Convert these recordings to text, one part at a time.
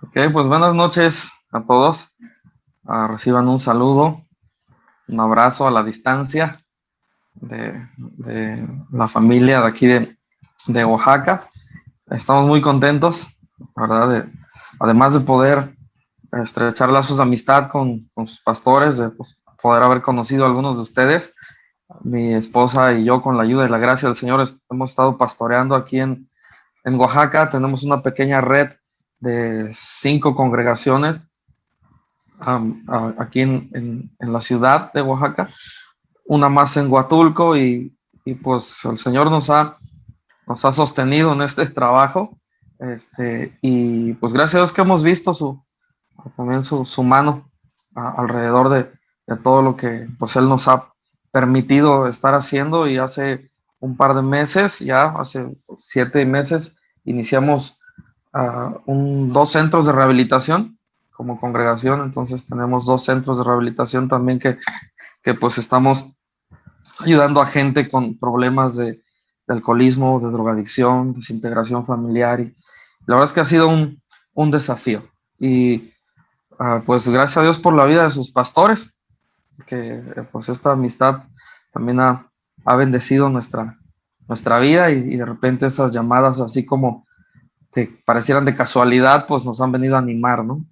Ok, pues buenas noches a todos. Reciban un saludo, un abrazo a la distancia de la familia de aquí de Oaxaca. Estamos muy contentos, ¿verdad? Además de poder estrechar lazos de amistad con sus pastores, de pues, poder haber conocido a algunos de ustedes. Mi esposa y yo, con la ayuda y la gracia del Señor, hemos estado pastoreando aquí en Oaxaca. Tenemos una pequeña red de 5 congregaciones aquí en la ciudad de Oaxaca, una más en Huatulco y pues el Señor nos ha sostenido en este trabajo, y pues gracias a Dios que hemos visto también su mano alrededor de todo lo que pues Él nos ha permitido estar haciendo. Y hace un par de meses, ya hace 7 meses, iniciamos 2 centros de rehabilitación como congregación. Entonces tenemos 2 centros de rehabilitación también que pues estamos ayudando a gente con problemas de alcoholismo, de drogadicción, desintegración familiar. Y la verdad es que ha sido un desafío. Y pues gracias a Dios por la vida de sus pastores, que pues esta amistad también ha bendecido nuestra vida. Y de repente esas llamadas así como que parecieran de casualidad, pues nos han venido a animar, ¿no?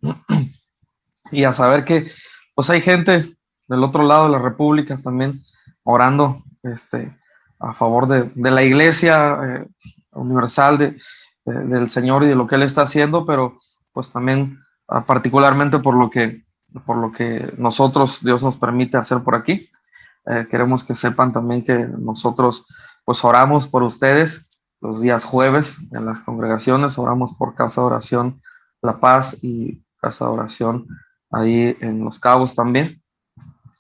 Y a saber que pues hay gente del otro lado de la República también orando a favor de la Iglesia universal del Señor y de lo que Él está haciendo, pero pues también particularmente por lo que nosotros, Dios nos permite hacer por aquí. Queremos que sepan también que nosotros pues oramos por ustedes los días jueves en las congregaciones. Oramos por Casa de Oración La Paz y Casa de Oración ahí en Los Cabos también.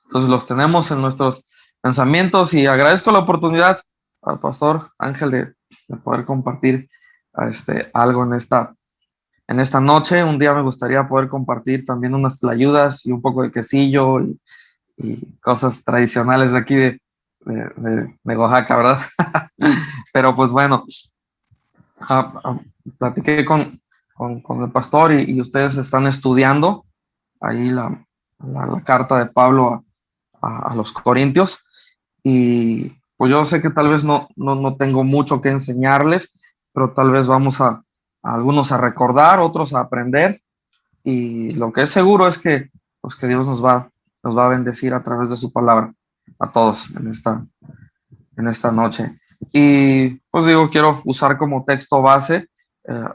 Entonces los tenemos en nuestros pensamientos, y agradezco la oportunidad al pastor Ángel de poder compartir algo en esta noche. Un día me gustaría poder compartir también unas tlayudas y un poco de quesillo y cosas tradicionales de aquí de Oaxaca, ¿verdad? Pero pues bueno, ah, ah, platiqué con el pastor, y ustedes están estudiando ahí la carta de Pablo a los Corintios. Y pues yo sé que tal vez no tengo mucho que enseñarles, pero tal vez vamos a algunos a recordar, otros a aprender. Y lo que es seguro es que Dios nos va a bendecir a través de su palabra a todos en esta noche. Y pues digo, quiero usar como texto base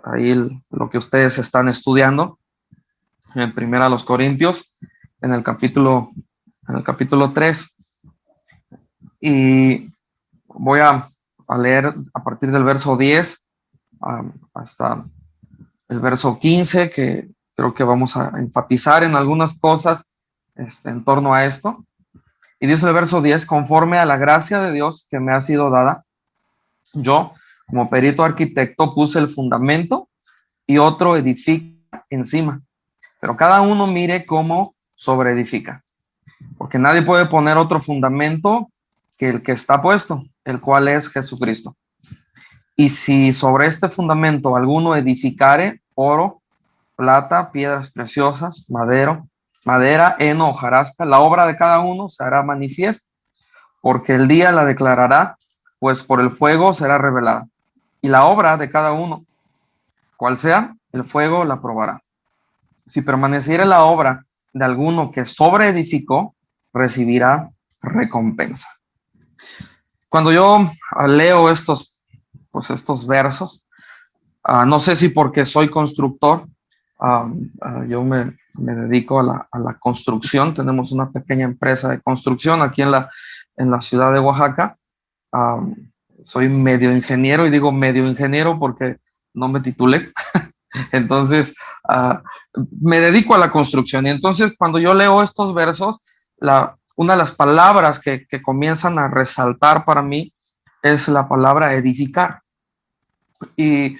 ahí lo que ustedes están estudiando en Primera a los Corintios, en el capítulo 3. Y voy a leer a partir del verso 10 hasta el verso 15, que creo que vamos a enfatizar en algunas cosas en torno a esto. Y dice el verso 10: conforme a la gracia de Dios que me ha sido dada, yo, como perito arquitecto, puse el fundamento y otro edifica encima. Pero cada uno mire cómo sobreedifica, porque nadie puede poner otro fundamento que el que está puesto, el cual es Jesucristo. Y si sobre este fundamento alguno edificare oro, plata, piedras preciosas, madera, heno, hojarasca, la obra de cada uno se hará manifiesta, porque el día la declarará, pues por el fuego será revelada. Y la obra de cada uno, cual sea, el fuego la probará. Si permaneciere la obra de alguno que sobreedificó, recibirá recompensa. Cuando yo leo estos versos, no sé si porque soy constructor. Yo me dedico a la construcción. Tenemos una pequeña empresa de construcción aquí en la ciudad de Oaxaca. Um, Soy medio ingeniero, y digo medio ingeniero porque no me titulé. Entonces, me dedico a la construcción. Y entonces, cuando yo leo estos versos, una de las palabras que comienzan a resaltar para mí es la palabra edificar. Y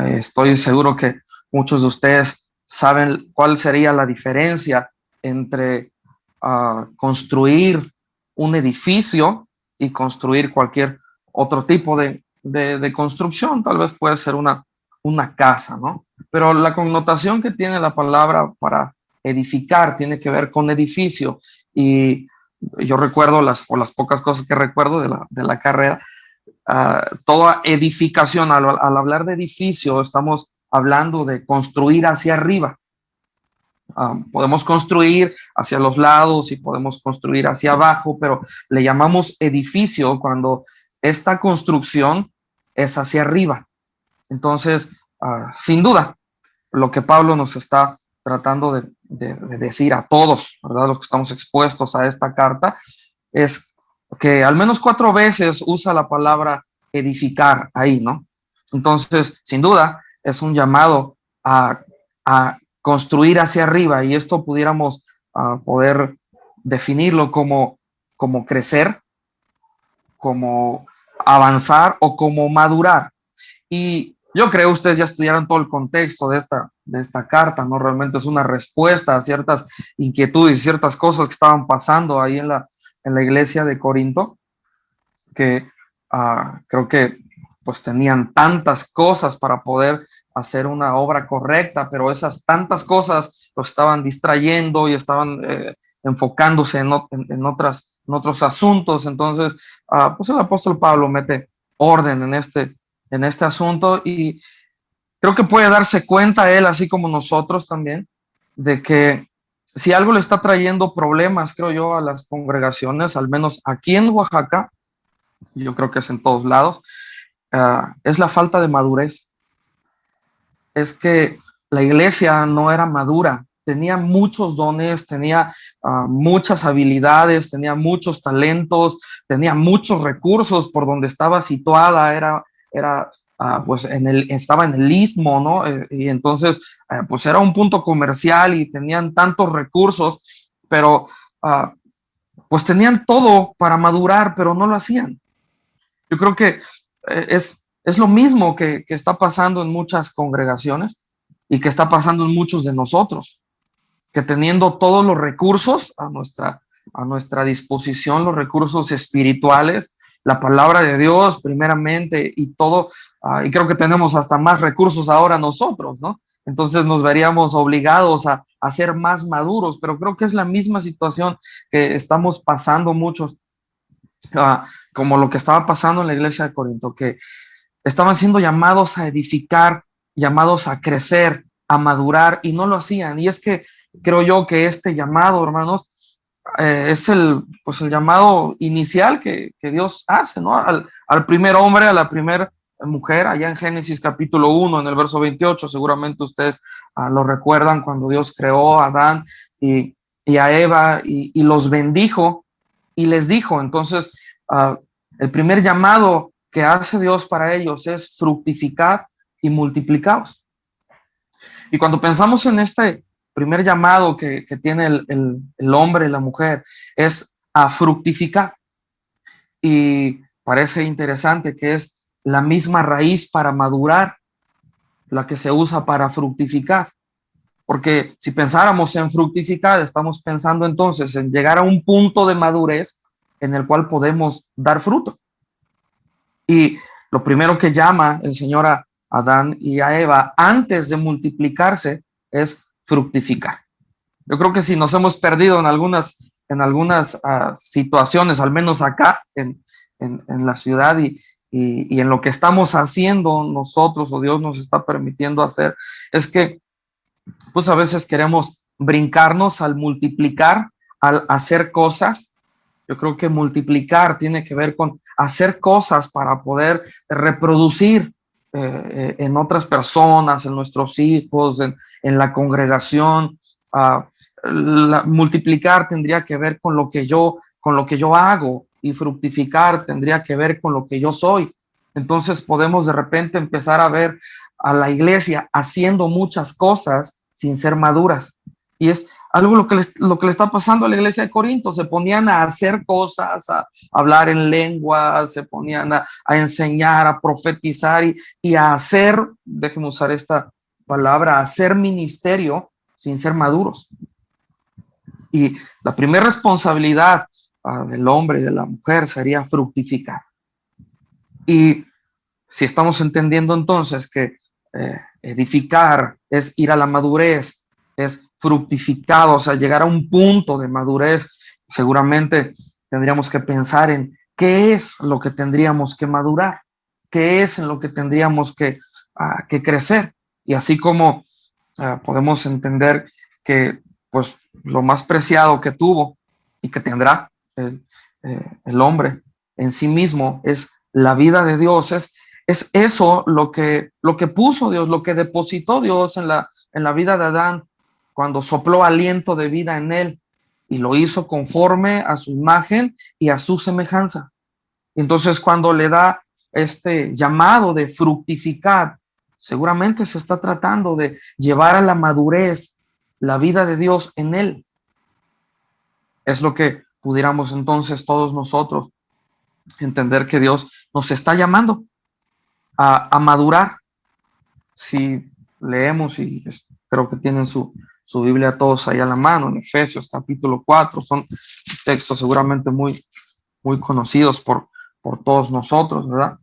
estoy seguro que muchos de ustedes saben cuál sería la diferencia entre construir un edificio y construir cualquier otro tipo de construcción. Tal vez puede ser una casa, ¿no? Pero la connotación que tiene la palabra para edificar tiene que ver con edificio. Y yo recuerdo o las pocas cosas que recuerdo de la carrera, toda edificación, al hablar de edificio, estamos hablando de construir hacia arriba. Podemos construir hacia los lados y podemos construir hacia abajo, pero le llamamos edificio cuando esta construcción es hacia arriba. Entonces, sin duda, lo que Pablo nos está tratando de decir a todos, ¿verdad? Los que estamos expuestos a esta carta, es que al menos 4 veces usa la palabra edificar ahí, ¿no? Entonces, sin duda, es un llamado a construir hacia arriba, y esto pudiéramos poder definirlo como crecer, como avanzar o como madurar. Y yo creo ustedes ya estudiaron todo el contexto de esta carta, ¿no? Realmente es una respuesta a ciertas inquietudes y ciertas cosas que estaban pasando ahí en la iglesia de Corinto, que creo que pues tenían tantas cosas para poder hacer una obra correcta, pero esas tantas cosas los estaban distrayendo y estaban enfocándose en otros asuntos. Entonces, pues el apóstol Pablo mete orden en este asunto, y creo que puede darse cuenta él, así como nosotros también, de que si algo le está trayendo problemas, creo yo, a las congregaciones, al menos aquí en Oaxaca, yo creo que es en todos lados, es la falta de madurez. Es que la iglesia no era madura, tenía muchos dones, tenía muchas habilidades, tenía muchos talentos, tenía muchos recursos por donde estaba situada, era pues estaba en el istmo, ¿no? Y entonces pues era un punto comercial y tenían tantos recursos, pero pues tenían todo para madurar, pero no lo hacían. Yo creo que es lo mismo que está pasando en muchas congregaciones y que está pasando en muchos de nosotros, que teniendo todos los recursos a nuestra disposición, los recursos espirituales, la palabra de Dios primeramente y todo, y creo que tenemos hasta más recursos ahora nosotros, ¿no? Entonces nos veríamos obligados a ser más maduros, pero creo que es la misma situación que estamos pasando muchos, como lo que estaba pasando en la iglesia de Corinto, que estaban siendo llamados a edificar, llamados a crecer, a madurar, y no lo hacían. Y es que creo yo que este llamado, hermanos, es pues el llamado inicial que Dios hace, ¿no? Al primer hombre, a la primera mujer, allá en Génesis capítulo 1, en el verso 28, seguramente ustedes lo recuerdan, cuando Dios creó a Adán y a Eva y los bendijo y les dijo. Entonces, el primer llamado que hace Dios para ellos es fructificar y multiplicaos. Y cuando pensamos en este primer llamado que tiene el hombre y la mujer, es a fructificar. Y parece interesante que es la misma raíz para madurar la que se usa para fructificar. Porque si pensáramos en fructificar, estamos pensando entonces en llegar a un punto de madurez en el cual podemos dar fruto. Y lo primero que llama el Señor a Adán y a Eva antes de multiplicarse es fructificar. Yo creo que si nos hemos perdido en algunas situaciones, al menos acá en la ciudad y en lo que estamos haciendo nosotros o Dios nos está permitiendo hacer, es que pues a veces queremos brincarnos al multiplicar, al hacer cosas. Yo creo que multiplicar tiene que ver con hacer cosas para poder reproducir en otras personas, en nuestros hijos, en la congregación. Multiplicar tendría que ver con lo que yo hago, y fructificar tendría que ver con lo que yo soy. Entonces podemos de repente empezar a ver a la iglesia haciendo muchas cosas sin ser maduras. Y es algo lo que le está pasando a la iglesia de Corinto. Se ponían a hacer cosas, a hablar en lenguas, se ponían a enseñar, a profetizar y a hacer, déjenme usar esta palabra, a hacer ministerio sin ser maduros. Y la primera responsabilidad del hombre y de la mujer sería fructificar. Y si estamos entendiendo entonces que edificar, es ir a la madurez, es fructificado, o sea, llegar a un punto de madurez. Seguramente tendríamos que pensar en qué es lo que tendríamos que madurar, qué es en lo que tendríamos que crecer. Y así como podemos entender que pues lo más preciado que tuvo y que tendrá el hombre en sí mismo es la vida de Dios, es eso lo que puso Dios, lo que depositó Dios en la vida de Adán cuando sopló aliento de vida en él y lo hizo conforme a su imagen y a su semejanza. Entonces, cuando le da este llamado de fructificar, seguramente se está tratando de llevar a la madurez la vida de Dios en él. Es lo que pudiéramos entonces todos nosotros entender, que Dios nos está llamando a madurar. Si leemos, y creo que tienen su Biblia todos ahí a la mano, en Efesios capítulo 4, son textos seguramente muy conocidos por todos nosotros, ¿verdad?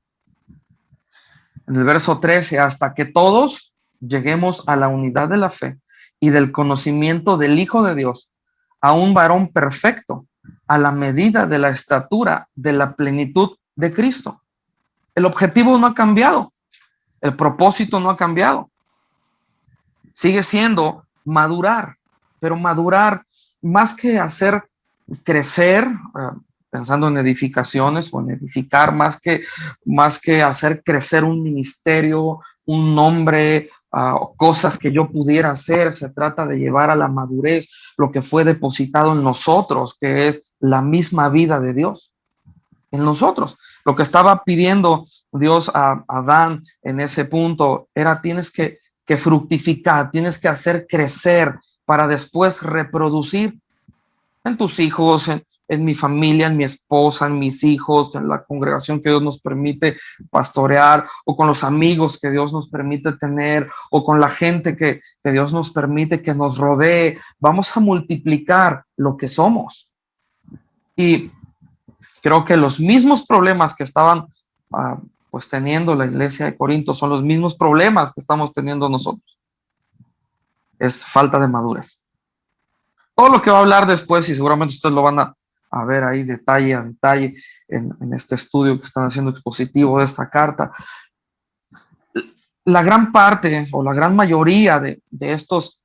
En el verso 13, hasta que todos lleguemos a la unidad de la fe y del conocimiento del Hijo de Dios, a un varón perfecto, a la medida de la estatura de la plenitud de Cristo. El objetivo no ha cambiado, el propósito no ha cambiado. Sigue siendo madurar, pero madurar más que hacer crecer, pensando en edificaciones o en edificar, más que hacer crecer un ministerio, un nombre, cosas que yo pudiera hacer. Se trata de llevar a la madurez lo que fue depositado en nosotros, que es la misma vida de Dios en nosotros. Lo que estaba pidiendo Dios a Adán en ese punto era: tienes que fructificar, tienes que hacer crecer para después reproducir en tus hijos, en mi familia, en mi esposa, en mis hijos, en la congregación que Dios nos permite pastorear, o con los amigos que Dios nos permite tener, o con la gente que Dios nos permite que nos rodee. Vamos a multiplicar lo que somos. Y creo que los mismos problemas que estaban pues teniendo la iglesia de Corinto son los mismos problemas que estamos teniendo nosotros. Es falta de madurez. Todo lo que va a hablar después, y seguramente ustedes lo van a ver ahí detalle a detalle en este estudio que están haciendo expositivo de esta carta, la gran parte o la gran mayoría de estos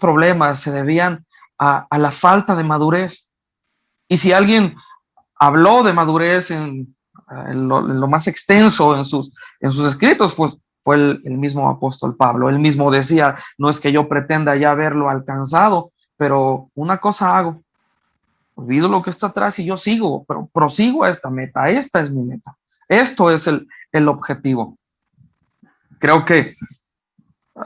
problemas se debían a la falta de madurez. Y si alguien habló de madurez en lo más extenso en sus escritos, pues fue el mismo apóstol Pablo. Él mismo decía: no es que yo pretenda ya haberlo alcanzado, pero una cosa hago, olvido lo que está atrás y yo sigo, pero prosigo a esta meta. Esta es mi meta. Esto es el objetivo. Creo que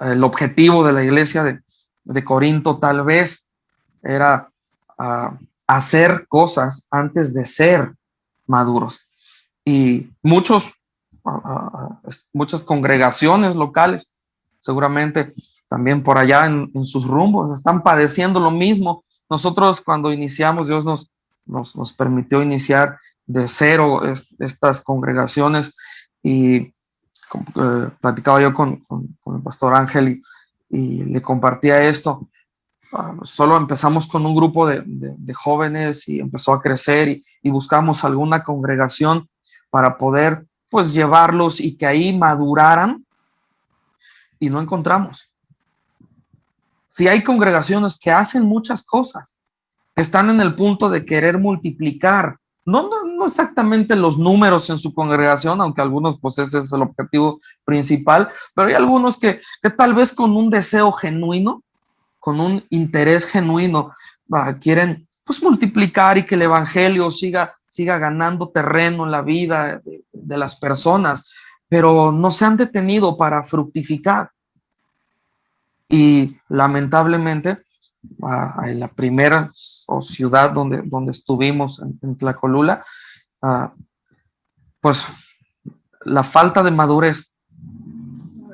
el objetivo de la iglesia de Corinto tal vez era hacer cosas antes de ser maduros. Y muchas congregaciones locales, seguramente también por allá en sus rumbos, están padeciendo lo mismo. Nosotros, cuando iniciamos, Dios nos permitió iniciar de cero estas congregaciones, y platicaba yo con el pastor Ángel y le compartía esto. Solo empezamos con un grupo de jóvenes y empezó a crecer, y buscamos alguna congregación para poder pues llevarlos y que ahí maduraran, y no encontramos. Si hay congregaciones que hacen muchas cosas, que están en el punto de querer multiplicar, no exactamente los números en su congregación, aunque algunos pues ese es el objetivo principal, pero hay algunos que tal vez con un deseo genuino, con un interés genuino, quieren pues multiplicar y que el evangelio siga ganando terreno en la vida de las personas, pero no se han detenido para fructificar. Y lamentablemente, en la primera ciudad donde estuvimos, en Tlacolula, pues la falta de madurez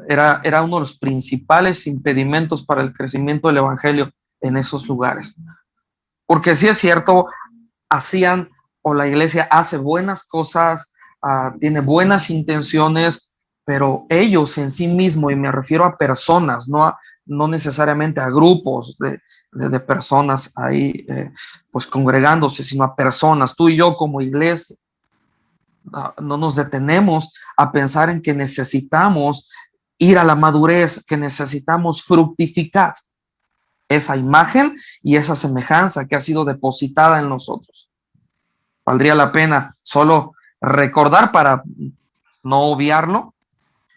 era uno de los principales impedimentos para el crecimiento del evangelio en esos lugares. Porque sí es cierto, la iglesia hace buenas cosas, tiene buenas intenciones, pero ellos en sí mismos, y me refiero a personas, no necesariamente a grupos de personas ahí pues congregándose, sino a personas, tú y yo como iglesia, no nos detenemos a pensar en que necesitamos ir a la madurez, que necesitamos fructificar esa imagen y esa semejanza que ha sido depositada en nosotros. Valdría la pena solo recordar para no obviarlo,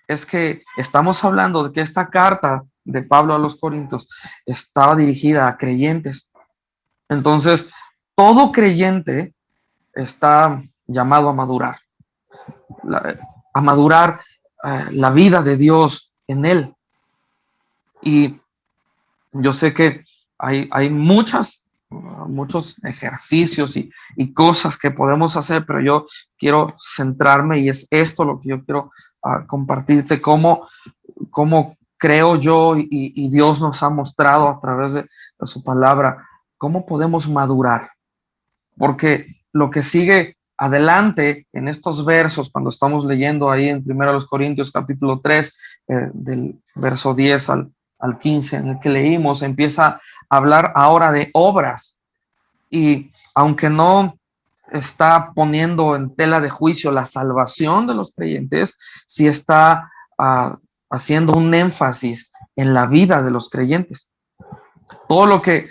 es que estamos hablando de que esta carta de Pablo a los Corintios estaba dirigida a creyentes. Entonces, todo creyente está llamado a madurar, a madurar la vida de Dios en él. Y yo sé que hay muchos ejercicios y cosas que podemos hacer, pero yo quiero centrarme y es esto lo que yo quiero compartirte, cómo creo yo y Dios nos ha mostrado a través de su palabra, cómo podemos madurar. Porque lo que sigue adelante en estos versos, cuando estamos leyendo ahí en 1 Corintios capítulo 3, del verso 10 al 15, en el que leímos, empieza a hablar ahora de obras. Y aunque no está poniendo en tela de juicio la salvación de los creyentes, sí está haciendo un énfasis en la vida de los creyentes. Todo lo que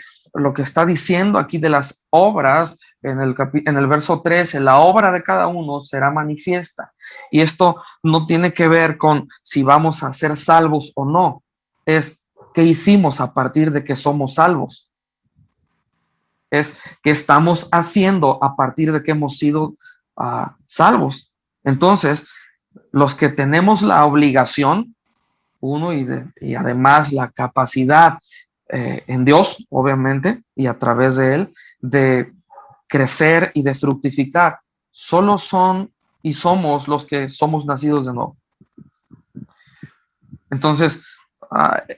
está diciendo aquí de las obras en el verso 13, la obra de cada uno será manifiesta. Y esto no tiene que ver con si vamos a ser salvos o no, es qué hicimos a partir de que somos salvos. Es qué estamos haciendo a partir de que hemos sido salvos. Entonces, los que tenemos la obligación, uno y además la capacidad en Dios, obviamente, y a través de Él, de crecer y de fructificar, solo son y somos los que somos nacidos de nuevo. Entonces,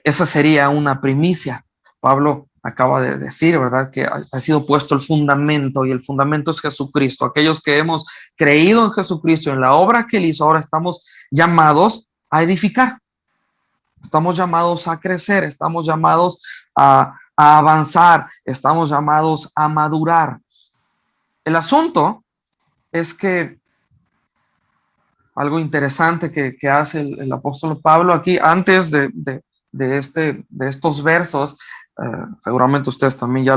esa sería una primicia. Pablo acaba de decir, ¿verdad?, que ha sido puesto el fundamento y el fundamento es Jesucristo. Aquellos que hemos creído en Jesucristo, en la obra que Él hizo, ahora estamos llamados a edificar. Estamos llamados a crecer, estamos llamados a avanzar, estamos llamados a madurar. El asunto es que algo interesante que hace el apóstol Pablo aquí, antes de estos versos, seguramente ustedes también ya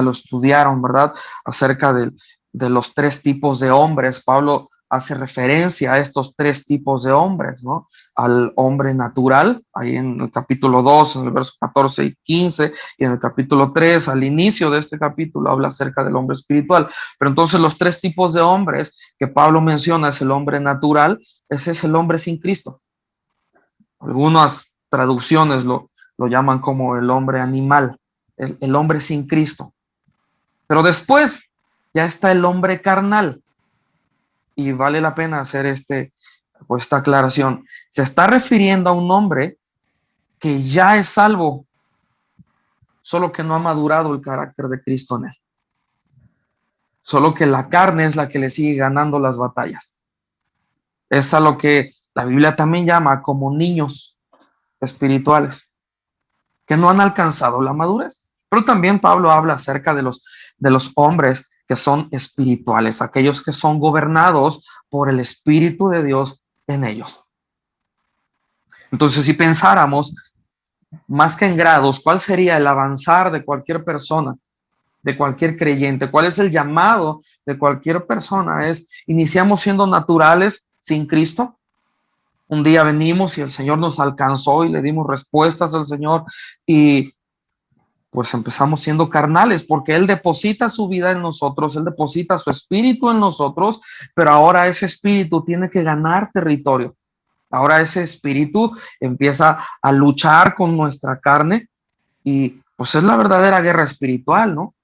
lo estudiaron, ¿verdad? Acerca de los tres tipos de hombres. Pablo hace referencia a estos tres tipos de hombres, ¿no? Al hombre natural, ahí en el capítulo 2, en el verso 14 y 15, y en el capítulo 3, al inicio de este capítulo, habla acerca del hombre espiritual. Pero entonces los tres tipos de hombres que Pablo menciona es el hombre natural, ese es el hombre sin Cristo. Algunas traducciones lo llaman como el hombre animal, el hombre sin Cristo. Pero después ya está el hombre carnal. Y vale la pena hacer esta aclaración. Se está refiriendo a un hombre que ya es salvo, solo que no ha madurado el carácter de Cristo en él. Solo que la carne es la que le sigue ganando las batallas. Es a lo que la Biblia también llama como niños espirituales, que no han alcanzado la madurez. Pero también Pablo habla acerca de los hombres que son espirituales, aquellos que son gobernados por el Espíritu de Dios en ellos. Entonces, si pensáramos más que en grados, ¿cuál sería el avanzar de cualquier persona, de cualquier creyente? ¿Cuál es el llamado de cualquier persona? Iniciamos siendo naturales sin Cristo. Un día venimos y el Señor nos alcanzó y le dimos respuestas al Señor y pues empezamos siendo carnales porque Él deposita su vida en nosotros, Él deposita su espíritu en nosotros, pero ahora ese espíritu tiene que ganar territorio. Ahora ese espíritu empieza a luchar con nuestra carne y pues es la verdadera guerra espiritual, ¿no?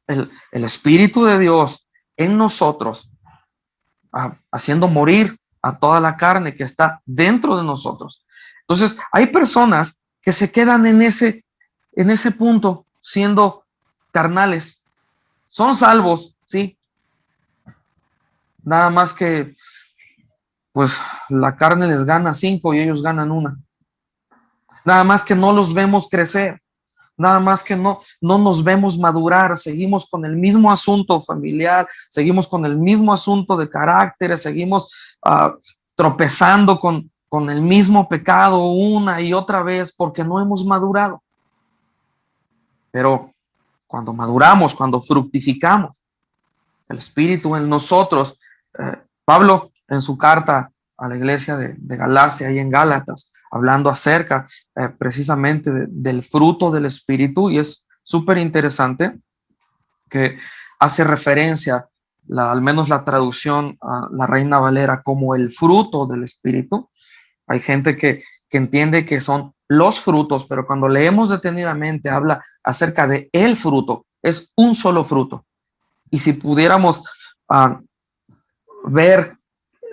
El espíritu de Dios en nosotros, haciendo morir a toda la carne que está dentro de nosotros. Entonces, hay personas que se quedan en ese punto siendo carnales. Son salvos, sí. Nada más que pues la carne les gana 5 y ellos ganan 1. Nada más que no los vemos crecer. Nada más que no nos vemos madurar, seguimos con el mismo asunto familiar, seguimos con el mismo asunto de carácter, seguimos tropezando con el mismo pecado una y otra vez porque no hemos madurado. Pero cuando maduramos, cuando fructificamos, el Espíritu en nosotros, Pablo en su carta a la iglesia de Galacia y en Gálatas, hablando acerca precisamente del fruto del Espíritu, y es súper interesante que hace referencia, al menos la traducción a la Reina Valera, como el fruto del Espíritu. Hay gente que entiende que son los frutos, pero cuando leemos detenidamente habla acerca de el fruto, es un solo fruto. Y si pudiéramos ver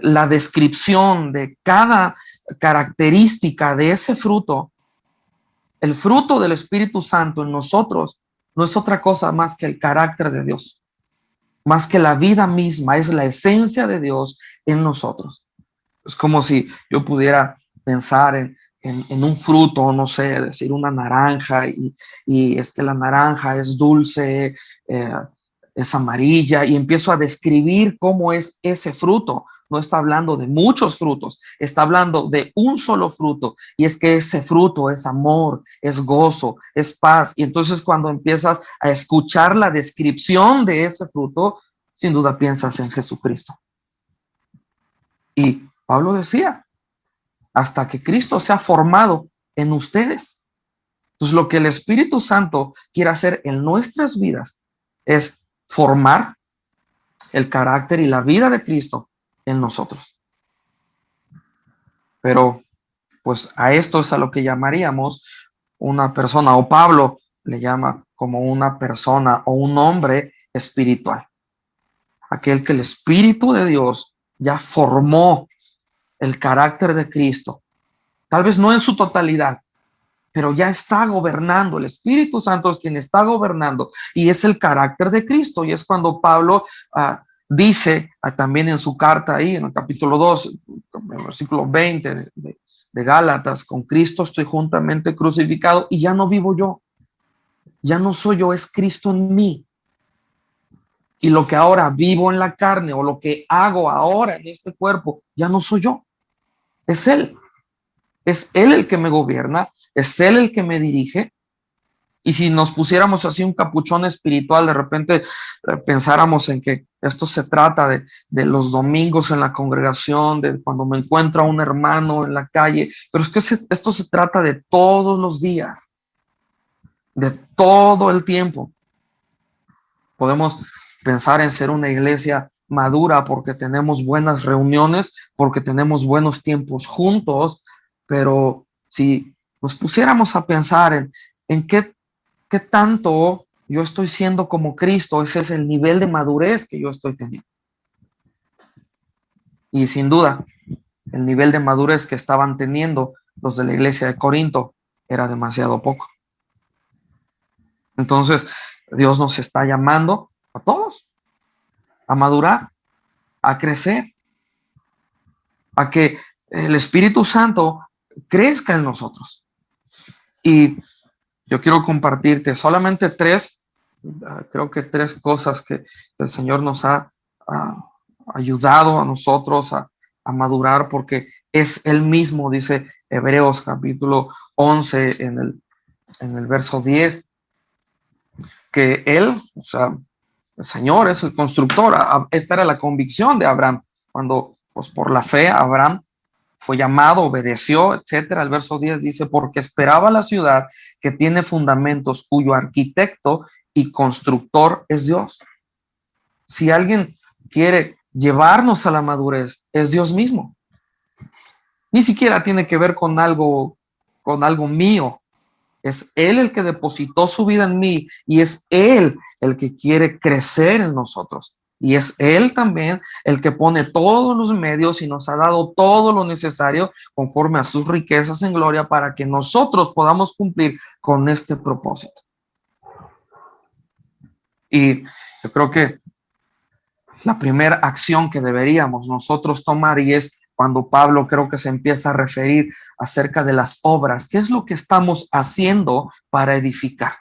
la descripción de cada característica de ese fruto, el fruto del Espíritu Santo en nosotros no es otra cosa más que el carácter de Dios, más que la vida misma, es la esencia de Dios en nosotros. Es como si yo pudiera pensar en un fruto, no sé, decir una naranja, y es que la naranja es dulce, es amarilla, y empiezo a describir cómo es ese fruto. No está hablando de muchos frutos, está hablando de un solo fruto, y es que ese fruto es amor, es gozo, es paz. Y entonces cuando empiezas a escuchar la descripción de ese fruto, sin duda piensas en Jesucristo. Y Pablo decía, hasta que Cristo sea formado en ustedes. Entonces, lo que el Espíritu Santo quiere hacer en nuestras vidas es formar el carácter y la vida de Cristo en nosotros. Pero, pues a esto es a lo que llamaríamos una persona, o Pablo le llama como una persona o un hombre espiritual. Aquel que el Espíritu de Dios ya formó el carácter de Cristo. Tal vez no en su totalidad, pero ya está gobernando. El Espíritu Santo es quien está gobernando y es el carácter de Cristo. Y es cuando Pablo dice también en su carta ahí, en el capítulo 2, en el versículo 20 de Gálatas, con Cristo estoy juntamente crucificado y ya no vivo yo. Ya no soy yo, es Cristo en mí. Y lo que ahora vivo en la carne o lo que hago ahora en este cuerpo, ya no soy yo, es Él. Es Él el que me gobierna, es Él el que me dirige. Y si nos pusiéramos así un capuchón espiritual, de repente pensáramos en que esto se trata de los domingos en la congregación, de cuando me encuentro a un hermano en la calle, pero es que esto se trata de todos los días, de todo el tiempo. Podemos pensar en ser una iglesia madura porque tenemos buenas reuniones, porque tenemos buenos tiempos juntos, pero si nos pusiéramos a pensar en qué tanto yo estoy siendo como Cristo, ese es el nivel de madurez que yo estoy teniendo. Y sin duda, el nivel de madurez que estaban teniendo los de la iglesia de Corinto era demasiado poco. Entonces, Dios nos está llamando a todos a madurar, a crecer, a que el Espíritu Santo crezca en nosotros. Y yo quiero compartirte solamente creo que tres cosas que el Señor nos ha ayudado a nosotros a madurar, porque es Él mismo, dice Hebreos capítulo 11 en el verso 10, que Él, o sea, el Señor es el constructor. Esta era la convicción de Abraham, cuando pues por la fe Abraham fue llamado, obedeció, etcétera. El verso 10 dice, porque esperaba la ciudad que tiene fundamentos, cuyo arquitecto y constructor es Dios. Si alguien quiere llevarnos a la madurez, es Dios mismo. Ni siquiera tiene que ver con algo mío. Es Él el que depositó su vida en mí y es Él el que quiere crecer en nosotros. Y es Él también el que pone todos los medios y nos ha dado todo lo necesario conforme a sus riquezas en gloria para que nosotros podamos cumplir con este propósito. Y yo creo que la primera acción que deberíamos nosotros tomar y es cuando Pablo creo que se empieza a referir acerca de las obras. ¿Qué es lo que estamos haciendo para edificar?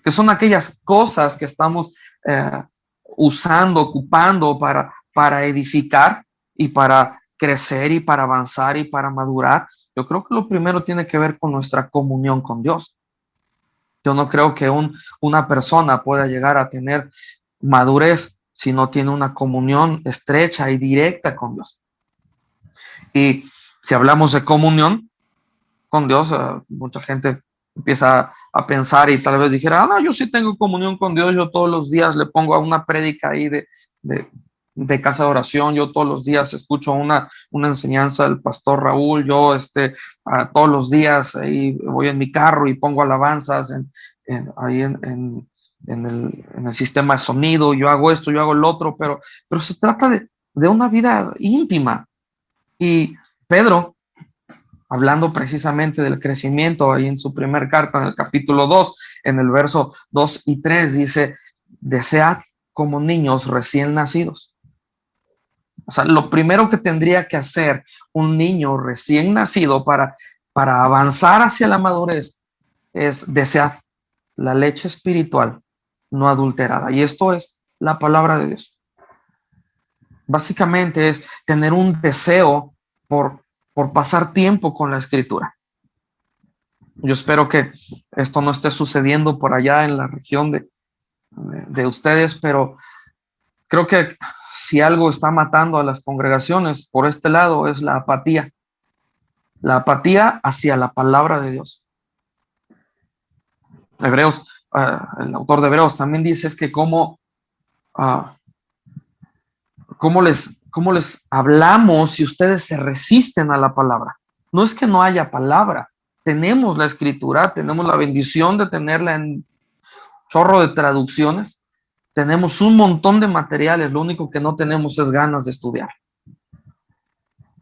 ¿Qué son aquellas cosas que estamos usando, ocupando para edificar y para crecer y para avanzar y para madurar? Yo creo que lo primero tiene que ver con nuestra comunión con Dios. Yo no creo que una persona pueda llegar a tener madurez si no tiene una comunión estrecha y directa con Dios. Y si hablamos de comunión con Dios, mucha gente empieza a pensar y tal vez dijera, no, yo sí tengo comunión con Dios, yo todos los días le pongo a una prédica ahí de casa de oración, yo todos los días escucho una enseñanza del pastor Raúl, yo todos los días ahí voy en mi carro y pongo alabanzas ahí en el sistema de sonido, yo hago esto, yo hago el otro, pero se trata de una vida íntima. Y Pedro, hablando precisamente del crecimiento, ahí en su primer carta, en el capítulo 2, en el verso 2 y 3, dice, desead como niños recién nacidos. O sea, lo primero que tendría que hacer un niño recién nacido para avanzar hacia la madurez es desear la leche espiritual no adulterada. Y esto es la palabra de Dios. Básicamente es tener un deseo por pasar tiempo con la escritura. Yo espero que esto no esté sucediendo por allá en la región de ustedes, pero creo que si algo está matando a las congregaciones por este lado es la apatía hacia la palabra de Dios. Hebreos, el autor de Hebreos también dice es que cómo les hablamos si ustedes se resisten a la palabra. No es que no haya palabra, tenemos la escritura, tenemos la bendición de tenerla en chorro de traducciones, tenemos un montón de materiales, lo único que no tenemos es ganas de estudiar.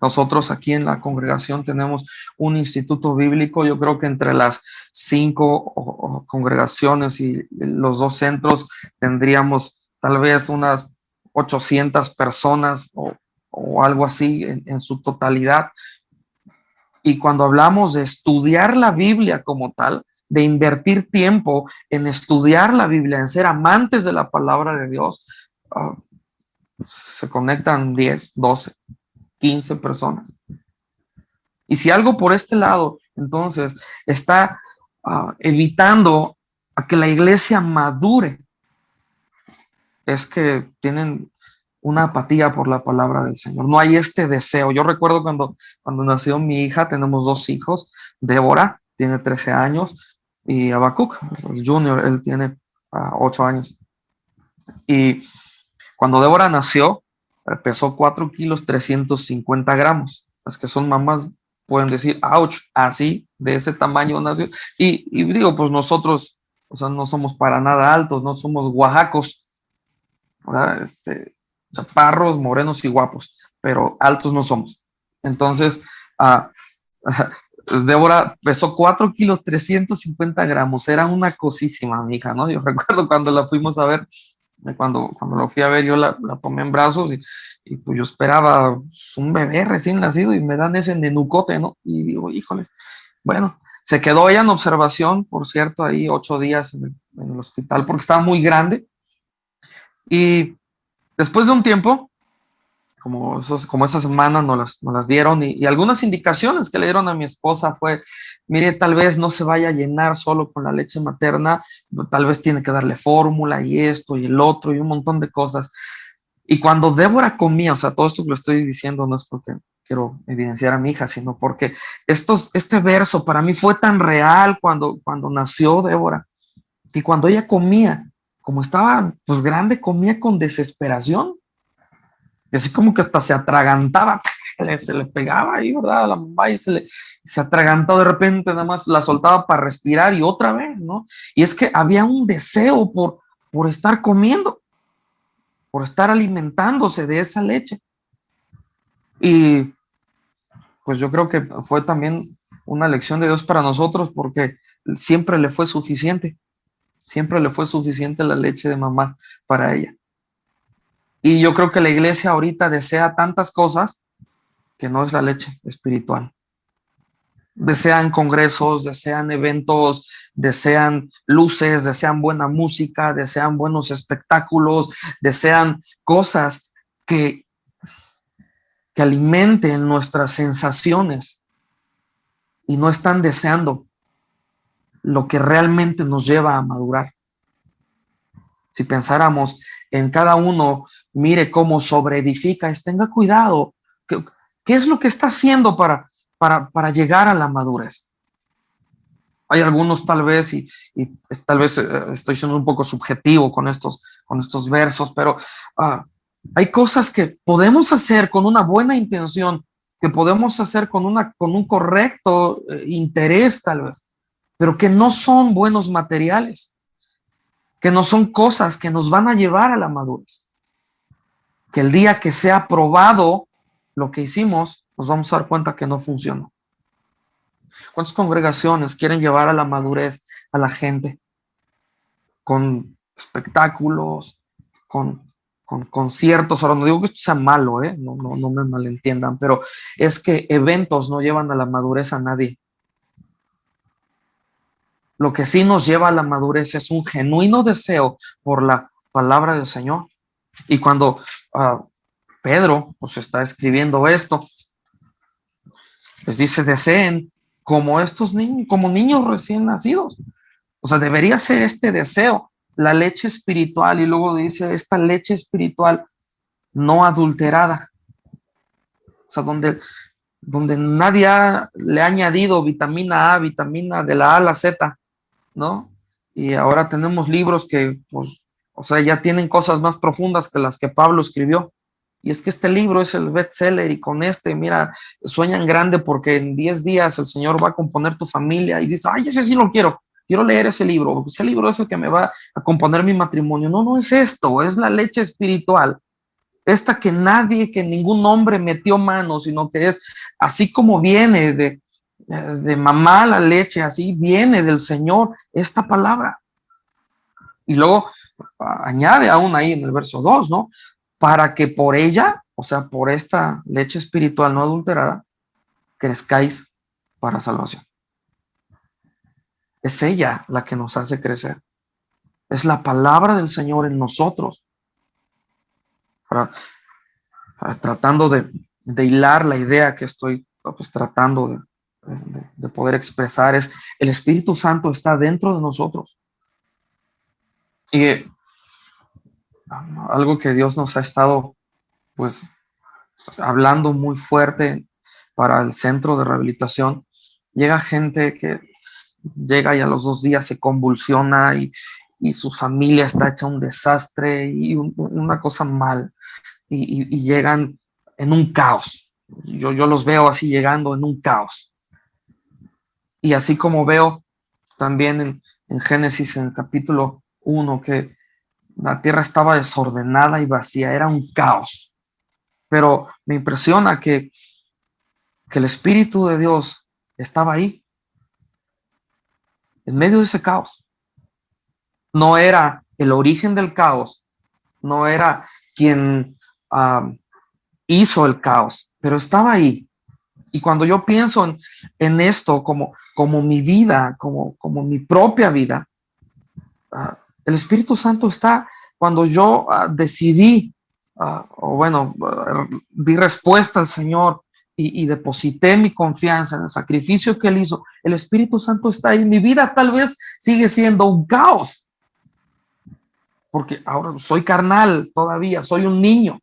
Nosotros aquí en la congregación tenemos un instituto bíblico, yo creo que entre las 5 congregaciones y los 2 centros tendríamos tal vez unas 800 personas o algo así en su totalidad. Y cuando hablamos de estudiar la Biblia como tal, de invertir tiempo en estudiar la Biblia, en ser amantes de la palabra de Dios, se conectan 10, 12, 15 personas. Y si algo por este lado, entonces, está evitando a que la iglesia madure, es que tienen una apatía por la palabra del Señor. No hay este deseo. Yo recuerdo cuando nació mi hija, tenemos 2 hijos. Débora tiene 13 años y Habacuc, el junior, él tiene 8 años. Y cuando Débora nació, pesó 4 kilos 350 gramos. Las que son mamás pueden decir, ouch, así, de ese tamaño nació. Y digo, pues nosotros, o sea, no somos para nada altos, no somos oaxacos, ¿verdad? Chaparros, morenos y guapos, pero altos no somos. Entonces, Débora pesó 4 kilos 350 gramos, era una cosísima, mi hija, ¿no? Yo recuerdo cuando la fuimos a ver, cuando lo fui a ver, yo la tomé en brazos y pues yo esperaba un bebé recién nacido y me dan ese nenucote, ¿no? Y digo, híjoles, bueno, se quedó ella en observación, por cierto, ahí 8 días en el hospital porque estaba muy grande. Y después de un tiempo, como esa semana nos las dieron y algunas indicaciones que le dieron a mi esposa fue, mire, tal vez no se vaya a llenar solo con la leche materna, tal vez tiene que darle fórmula y esto y el otro y un montón de cosas. Y cuando Débora comía, o sea, todo esto que lo estoy diciendo no es porque quiero evidenciar a mi hija, sino porque este verso para mí fue tan real cuando nació Débora, que cuando ella comía, como estaba pues grande, comía con desesperación. Y así como que hasta se atragantaba, se le pegaba ahí, ¿verdad? A la mamá y se atragantó de repente, nada más la soltaba para respirar y otra vez, ¿no? Y es que había un deseo por estar comiendo, por estar alimentándose de esa leche. Y pues yo creo que fue también una lección de Dios para nosotros porque siempre le fue suficiente la leche de mamá para ella. Y yo creo que la iglesia ahorita desea tantas cosas que no es la leche espiritual. Desean congresos, desean eventos, desean luces, desean buena música, desean buenos espectáculos, desean cosas que alimenten nuestras sensaciones y no están deseando lo que realmente nos lleva a madurar. Si pensáramos en cada uno, mire cómo sobreedifica, tenga cuidado. ¿Qué es lo que está haciendo para llegar a la madurez? Hay algunos tal vez, y tal vez estoy siendo un poco subjetivo con estos versos, pero hay cosas que podemos hacer con una buena intención, que podemos hacer con un correcto interés tal vez, pero que no son buenos materiales, que no son cosas que nos van a llevar a la madurez. Que el día que sea probado lo que hicimos, nos vamos a dar cuenta que no funcionó. ¿Cuántas congregaciones quieren llevar a la madurez a la gente? Con espectáculos, con conciertos. Ahora no digo que esto sea malo, no me malentiendan, pero es que eventos no llevan a la madurez a nadie. Lo que sí nos lleva a la madurez es un genuino deseo por la palabra del Señor. Y cuando Pedro pues está escribiendo esto, les dice, deseen como estos niños, como niños recién nacidos. O sea, debería ser este deseo, la leche espiritual, y luego dice esta leche espiritual no adulterada. O sea, donde nadie le ha añadido vitamina A, vitamina de la A a la Z, ¿no? Y ahora tenemos libros que, pues, o sea, ya tienen cosas más profundas que las que Pablo escribió. Y es que este libro es el bestseller y con mira, sueñan grande porque en 10 días el Señor va a componer tu familia y dice, ay, ese sí lo quiero leer ese libro, porque ese libro es el que me va a componer mi matrimonio. No, no es esto, es la leche espiritual. Esta que nadie, que ningún hombre metió mano, sino que es así como viene de mamá la leche, así viene del Señor esta palabra. Y luego añade aún ahí en el verso 2, ¿no? Para que por ella, o sea, por esta leche espiritual no adulterada, crezcáis para salvación. Es ella la que nos hace crecer. Es la palabra del Señor en nosotros. Tratando de hilar la idea que estoy pues, tratando de poder expresar, es el Espíritu Santo está dentro de nosotros. Y algo que Dios nos ha estado pues hablando muy fuerte para el centro de rehabilitación, llega gente que llega y a los 2 días se convulsiona y su familia está hecha un desastre y una cosa mal y llegan en un caos. Yo los veo así llegando en un caos. Y así como veo también en Génesis, en el capítulo 1, que la tierra estaba desordenada y vacía, era un caos. Pero me impresiona que el Espíritu de Dios estaba ahí, en medio de ese caos. No era el origen del caos, no era quien hizo el caos, pero estaba ahí. Y cuando yo pienso en esto como mi vida, como mi propia vida, el Espíritu Santo está cuando yo decidí, di respuesta al Señor y deposité mi confianza en el sacrificio que Él hizo. El Espíritu Santo está ahí. Mi vida tal vez sigue siendo un caos, porque ahora soy carnal todavía, soy un niño.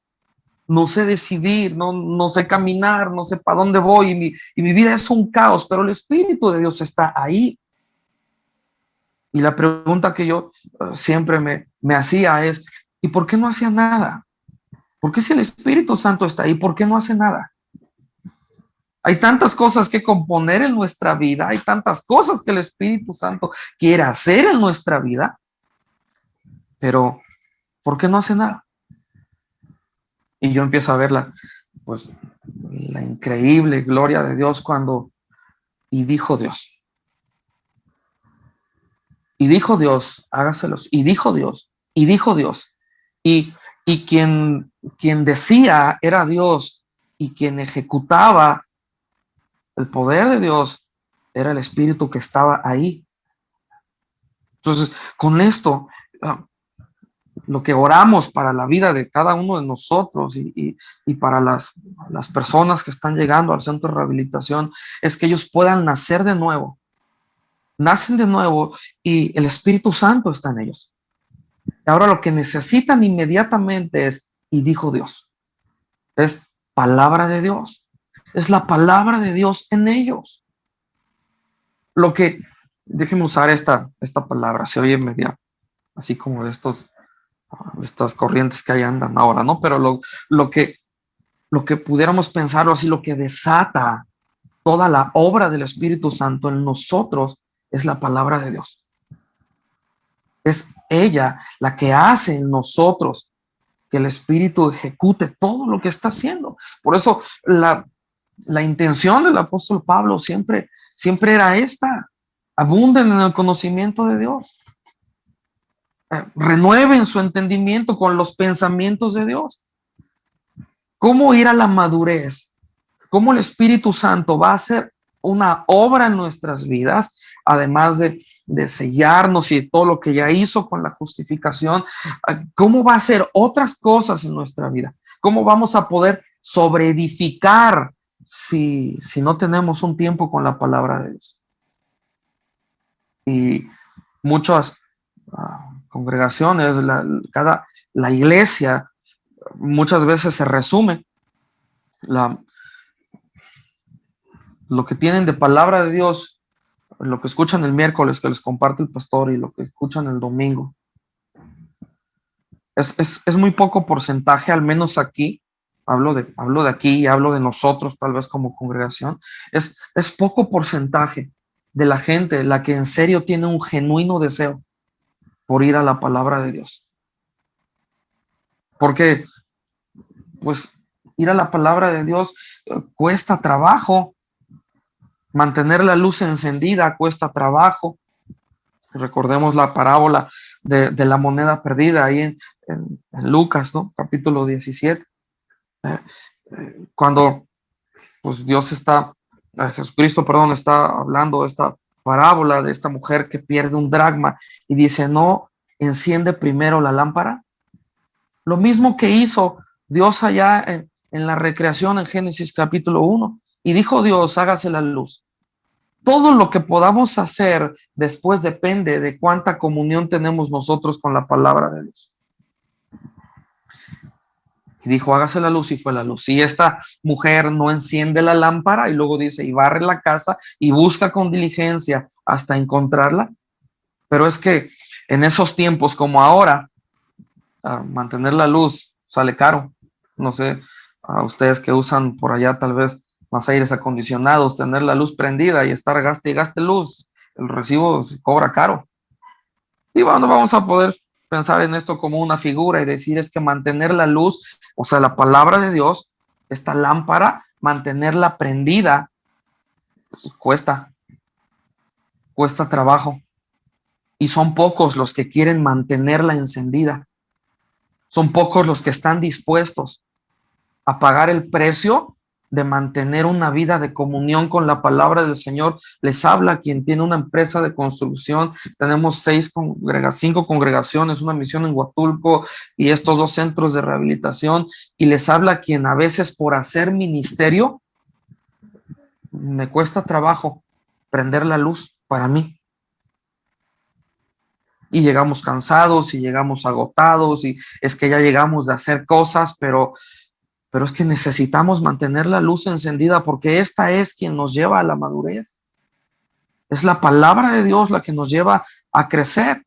No sé decidir, no sé caminar, no sé para dónde voy y mi vida es un caos, pero el Espíritu de Dios está ahí. Y la pregunta que yo siempre me hacía es, ¿y por qué no hacía nada? ¿Por qué si el Espíritu Santo está ahí, por qué no hace nada? Hay tantas cosas que componer en nuestra vida, hay tantas cosas que el Espíritu Santo quiere hacer en nuestra vida, pero ¿por qué no hace nada? Y yo empiezo a ver la increíble gloria de Dios y dijo Dios, hágaselos, y dijo Dios, y quien decía era Dios, y quien ejecutaba el poder de Dios era el Espíritu que estaba ahí. Entonces, con esto, lo que oramos para la vida de cada uno de nosotros y para las personas que están llegando al centro de rehabilitación es que ellos puedan nacer de nuevo. Nacen de nuevo y el Espíritu Santo está en ellos. Ahora lo que necesitan inmediatamente es, y dijo Dios, es palabra de Dios. Es la palabra de Dios en ellos. Lo que, déjenme usar esta palabra, se oye media, así como de estas corrientes que ahí andan ahora, ¿no? Pero lo que pudiéramos pensarlo así, lo que desata toda la obra del Espíritu Santo en nosotros es la palabra de Dios. Es ella la que hace en nosotros que el Espíritu ejecute todo lo que está haciendo. Por eso la intención del apóstol Pablo siempre era esta: abunden en el conocimiento de Dios. Renueven su entendimiento con los pensamientos de Dios. ¿Cómo ir a la madurez? ¿Cómo el Espíritu Santo va a hacer una obra en nuestras vidas, además de sellarnos y todo lo que ya hizo con la justificación? ¿Cómo va a hacer otras cosas en nuestra vida? ¿Cómo vamos a poder sobreedificar si no tenemos un tiempo con la palabra de Dios? Y muchas congregaciones, la iglesia muchas veces se resume lo que tienen de palabra de Dios, lo que escuchan el miércoles que les comparte el pastor y lo que escuchan el domingo. Es muy poco porcentaje, al menos aquí, hablo de aquí y hablo de nosotros tal vez como congregación, es poco porcentaje de la gente la que en serio tiene un genuino deseo por ir a la palabra de Dios. Porque, pues, ir a la palabra de Dios cuesta trabajo. Mantener la luz encendida cuesta trabajo. Recordemos la parábola de la moneda perdida ahí en Lucas, ¿no? Capítulo 17. Cuando pues Jesucristo, perdón, está hablando de esta parábola de esta mujer que pierde un dracma y dice, no enciende primero la lámpara. Lo mismo que hizo Dios allá en la recreación en Génesis capítulo 1. Y dijo Dios, hágase la luz. Todo lo que podamos hacer después depende de cuánta comunión tenemos nosotros con la palabra de Dios. Y dijo, hágase la luz, y fue la luz. Si esta mujer no enciende la lámpara y luego dice, y barre la casa y busca con diligencia hasta encontrarla. Pero es que en esos tiempos como ahora, mantener la luz sale caro. No sé, a ustedes que usan por allá tal vez más aires acondicionados, tener la luz prendida y estar gaste y gaste luz, el recibo se cobra caro. Y bueno, vamos a poder pensar en esto como una figura y decir es que mantener la luz, o sea, la palabra de Dios, esta lámpara, mantenerla prendida, pues, cuesta trabajo. Y son pocos los que quieren mantenerla encendida. Son pocos los que están dispuestos a pagar el precio de mantener una vida de comunión con la palabra del Señor. Les habla quien tiene una empresa de construcción. Tenemos 5 congregaciones, una misión en Huatulco y estos 2 centros de rehabilitación. Y les habla quien a veces por hacer ministerio me cuesta trabajo prender la luz para mí. Y llegamos cansados y llegamos agotados y es que ya llegamos de hacer cosas, pero es que necesitamos mantener la luz encendida porque esta es quien nos lleva a la madurez. Es la palabra de Dios la que nos lleva a crecer.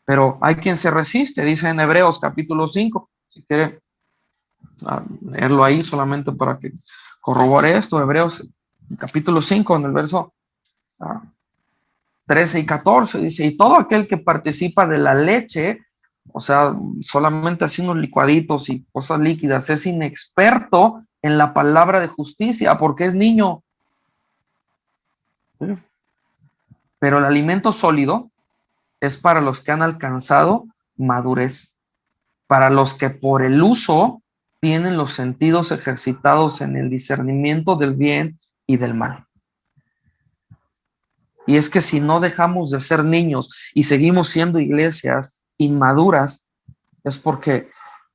Pero hay quien se resiste, dice en Hebreos capítulo 5. Si quiere leerlo ahí solamente para que corrobore esto. Hebreos capítulo 5 en el verso 13 y 14 dice, y todo aquel que participa de la leche, o sea, solamente haciendo licuaditos y cosas líquidas, es inexperto en la palabra de justicia porque es niño. Pero el alimento sólido es para los que han alcanzado madurez, para los que por el uso tienen los sentidos ejercitados en el discernimiento del bien y del mal. Y es que si no dejamos de ser niños y seguimos siendo iglesias inmaduras, es porque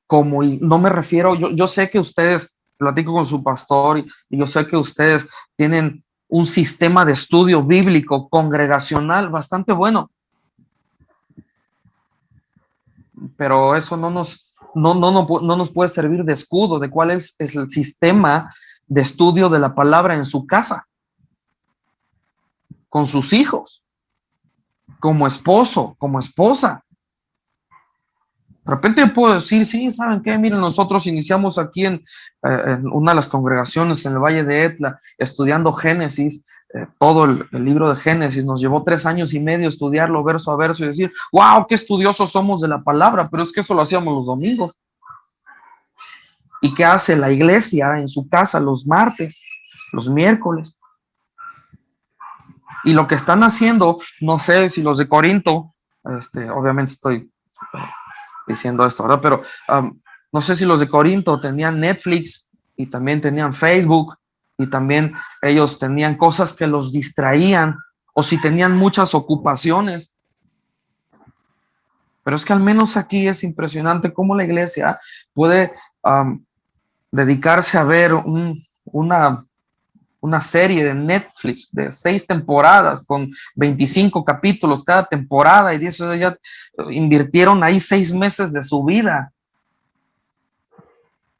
no me refiero, yo sé que ustedes, platico con su pastor y yo sé que ustedes tienen un sistema de estudio bíblico congregacional bastante bueno, pero eso no nos puede servir de escudo de cuál es el sistema de estudio de la palabra en su casa, con sus hijos, como esposo, como esposa. De repente puedo decir, sí, ¿saben qué? Miren, nosotros iniciamos aquí en una de las congregaciones en el Valle de Etla, estudiando Génesis, todo el libro de Génesis. Nos llevó 3 años y medio estudiarlo verso a verso y decir, wow, qué estudiosos somos de la palabra, pero es que eso lo hacíamos los domingos. ¿Y qué hace la iglesia en su casa los martes, los miércoles? Y lo que están haciendo, no sé si los de Corinto, obviamente estoy diciendo esto, ¿verdad? Pero no sé si los de Corinto tenían Netflix y también tenían Facebook y también ellos tenían cosas que los distraían o si tenían muchas ocupaciones. Pero es que al menos aquí es impresionante cómo la iglesia puede dedicarse a ver una serie de Netflix de 6 temporadas con 25 capítulos cada temporada y de eso ya invirtieron ahí 6 meses de su vida.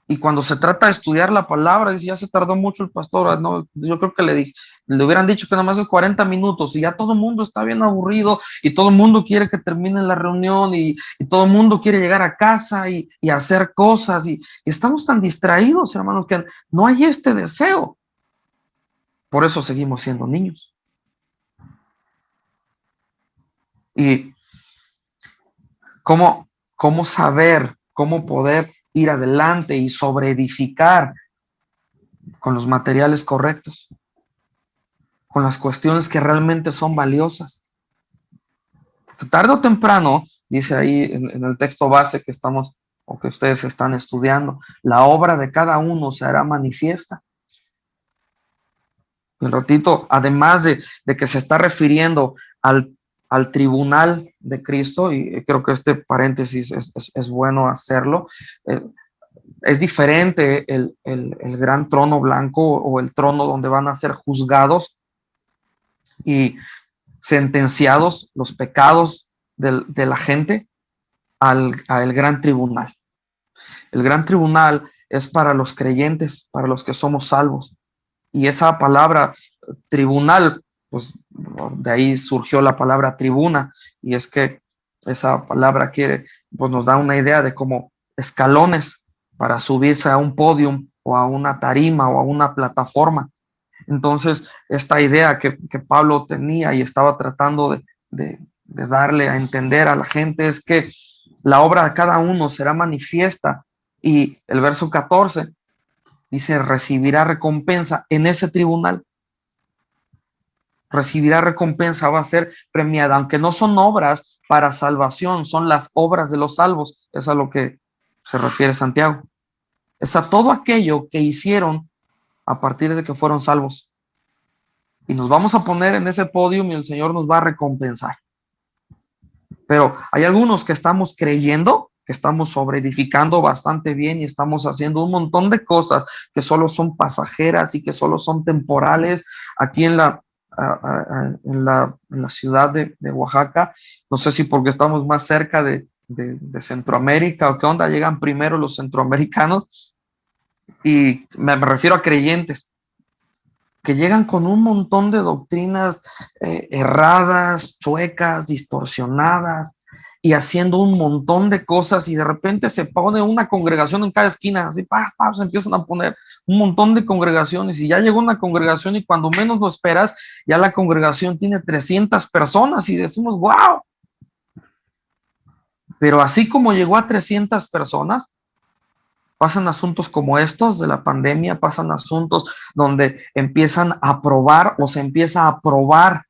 Y cuando se trata de estudiar la palabra, dice, ya se tardó mucho el pastor, no, yo creo que le hubieran dicho que nada más es 40 minutos y ya todo el mundo está bien aburrido y todo el mundo quiere que termine la reunión y todo el mundo quiere llegar a casa y hacer cosas y estamos tan distraídos, hermanos, que no hay este deseo. Por eso seguimos siendo niños. Y cómo saber, cómo poder ir adelante y sobreedificar con los materiales correctos, con las cuestiones que realmente son valiosas. Porque tarde o temprano, dice ahí en el texto base que estamos o que ustedes están estudiando, la obra de cada uno se hará manifiesta. Un ratito, además de que se está refiriendo al tribunal de Cristo, y creo que este paréntesis es bueno hacerlo, es diferente el gran trono blanco o el trono donde van a ser juzgados y sentenciados los pecados de la gente al gran tribunal. El gran tribunal es para los creyentes, para los que somos salvos. Y esa palabra tribunal, pues de ahí surgió la palabra tribuna, y es que esa palabra pues nos da una idea de como escalones para subirse a un podium o a una tarima o a una plataforma. Entonces, esta idea que Pablo tenía y estaba tratando de darle a entender a la gente es que la obra de cada uno será manifiesta. Y el verso 14 dice, recibirá recompensa en ese tribunal. Recibirá recompensa, va a ser premiada, aunque no son obras para salvación, son las obras de los salvos. Es a lo que se refiere Santiago. Es a todo aquello que hicieron a partir de que fueron salvos. Y nos vamos a poner en ese podio y el Señor nos va a recompensar. Pero hay algunos que estamos creyendo, que estamos sobreedificando bastante bien y estamos haciendo un montón de cosas que solo son pasajeras y que solo son temporales aquí en la ciudad de Oaxaca. No sé si porque estamos más cerca de Centroamérica o qué onda, llegan primero los centroamericanos y me refiero a creyentes que llegan con un montón de doctrinas erradas, chuecas, distorsionadas y haciendo un montón de cosas y de repente se pone una congregación en cada esquina, así, se empiezan a poner un montón de congregaciones y ya llegó una congregación y cuando menos lo esperas, ya la congregación tiene 300 personas y decimos, wow. Pero así como llegó a 300 personas, pasan asuntos como estos de la pandemia, pasan asuntos donde empiezan a probar o se empieza a probar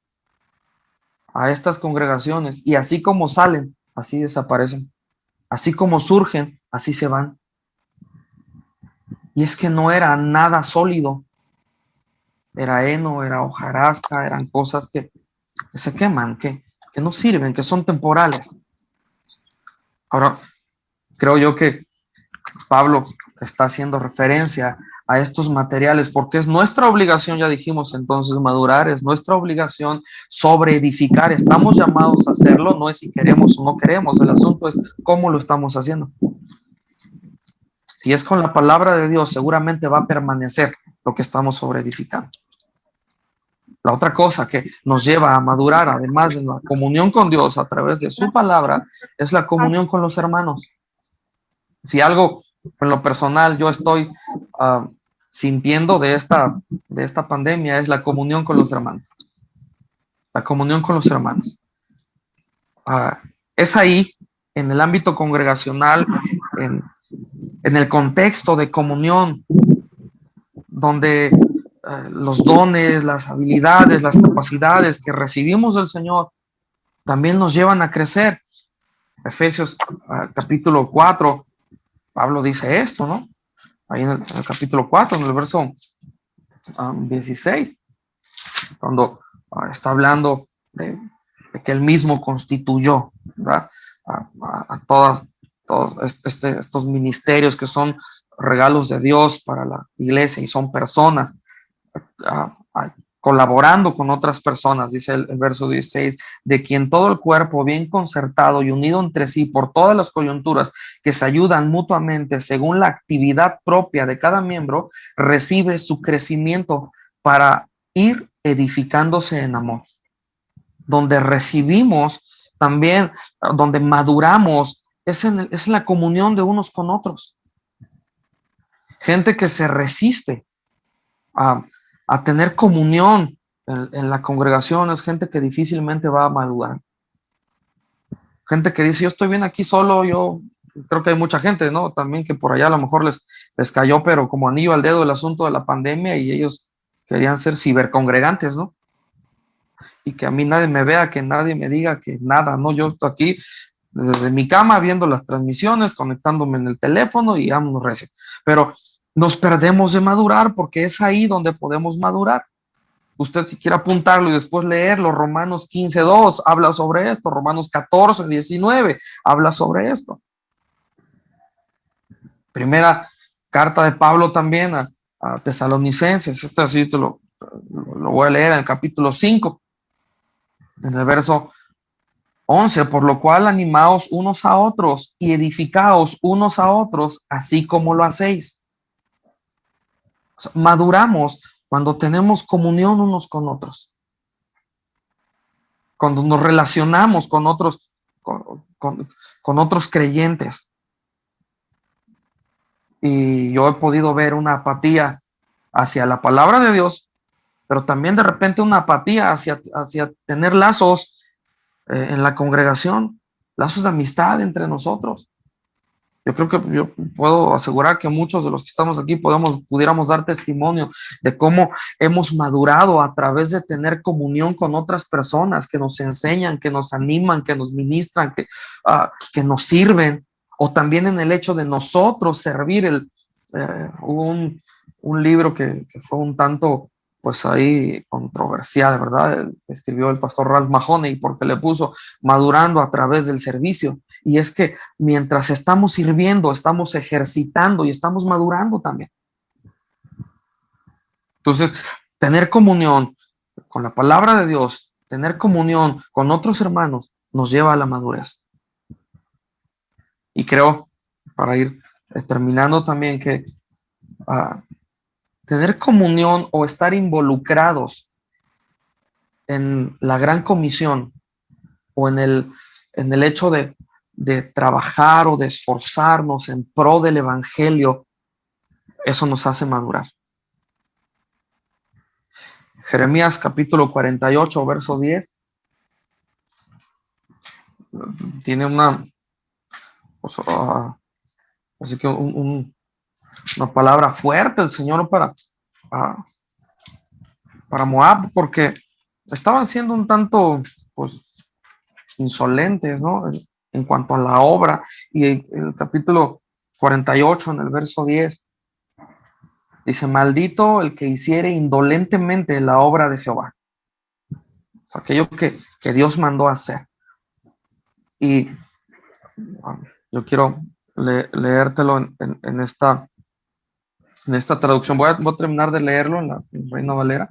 a estas congregaciones y así como salen, así desaparecen. Así como surgen, así se van. Y es que no era nada sólido. Era heno, era hojarasca, eran cosas que se queman, que no sirven, que son temporales. Ahora, creo yo que Pablo está haciendo referencia a estos materiales porque es nuestra obligación, ya dijimos entonces, madurar, es nuestra obligación sobre edificar. Estamos llamados a hacerlo, no es si queremos o no queremos, el asunto es cómo lo estamos haciendo. Si es con la palabra de Dios, seguramente va a permanecer lo que estamos sobre edificando. La otra cosa que nos lleva a madurar, además de la comunión con Dios a través de su palabra, es la comunión con los hermanos. Si algo en lo personal yo estoy sintiendo de esta pandemia es la comunión con los hermanos. La comunión con los hermanos. Es ahí, en el ámbito congregacional, en el contexto de comunión, donde los dones, las habilidades, las capacidades que recibimos del Señor también nos llevan a crecer. Efesios capítulo 4, Pablo dice esto, ¿no? Ahí en el capítulo 4, en el verso 16, cuando está hablando de que él mismo constituyó, ¿verdad? A todos estos ministerios que son regalos de Dios para la iglesia y son personas colaborando con otras personas, dice el verso 16, de quien todo el cuerpo bien concertado y unido entre sí por todas las coyunturas que se ayudan mutuamente según la actividad propia de cada miembro, recibe su crecimiento para ir edificándose en amor. Donde recibimos también, donde maduramos, es en la comunión de unos con otros. Gente que se resiste a tener comunión en la congregación es gente que difícilmente va a madurar. Gente que dice, yo estoy bien aquí solo, yo creo que hay mucha gente, ¿no? También que por allá a lo mejor les cayó, pero como anillo al dedo el asunto de la pandemia y ellos querían ser cibercongregantes, ¿no? Y que a mí nadie me vea, que nadie me diga que nada, ¿no? Yo estoy aquí desde mi cama viendo las transmisiones, conectándome en el teléfono y vámonos recio. Pero nos perdemos de madurar porque es ahí donde podemos madurar. Usted si quiere apuntarlo y después leerlo, Romanos 15:2 habla sobre esto, Romanos 14:19 habla sobre esto. Primera carta de Pablo también a Tesalonicenses, este así lo voy a leer en el capítulo 5, en el verso 11, por lo cual animaos unos a otros y edificaos unos a otros, así como lo hacéis. O sea, maduramos cuando tenemos comunión unos con otros, cuando nos relacionamos con otros, con otros creyentes. Y yo he podido ver una apatía hacia la palabra de Dios, pero también de repente una apatía hacia tener lazos en la congregación, lazos de amistad entre nosotros. Yo creo que yo puedo asegurar que muchos de los que estamos aquí pudiéramos dar testimonio de cómo hemos madurado a través de tener comunión con otras personas que nos enseñan, que nos animan, que nos ministran, que nos sirven, o también en el hecho de nosotros servir. Hubo un libro que fue un tanto, pues ahí controversial, ¿verdad? Escribió el pastor Ralph Mahoney porque le puso madurando a través del servicio. Y es que mientras estamos sirviendo, estamos ejercitando y estamos madurando también. Entonces, tener comunión con la palabra de Dios, tener comunión con otros hermanos, nos lleva a la madurez. Y creo, para ir terminando también, que tener comunión o estar involucrados en la gran comisión o en el hecho de trabajar o de esforzarnos en pro del evangelio, eso nos hace madurar. Jeremías capítulo 48, verso 10, tiene pues, así que una palabra fuerte el Señor para Moab, porque estaban siendo un tanto, pues, insolentes, ¿no? En cuanto a la obra. Y el capítulo 48, en el verso 10, Dice, maldito el que hiciere indolentemente la obra de Jehová. O sea, aquello que Dios mandó hacer. Y yo quiero leértelo en esta traducción. Voy a terminar de leerlo en Reina Valera.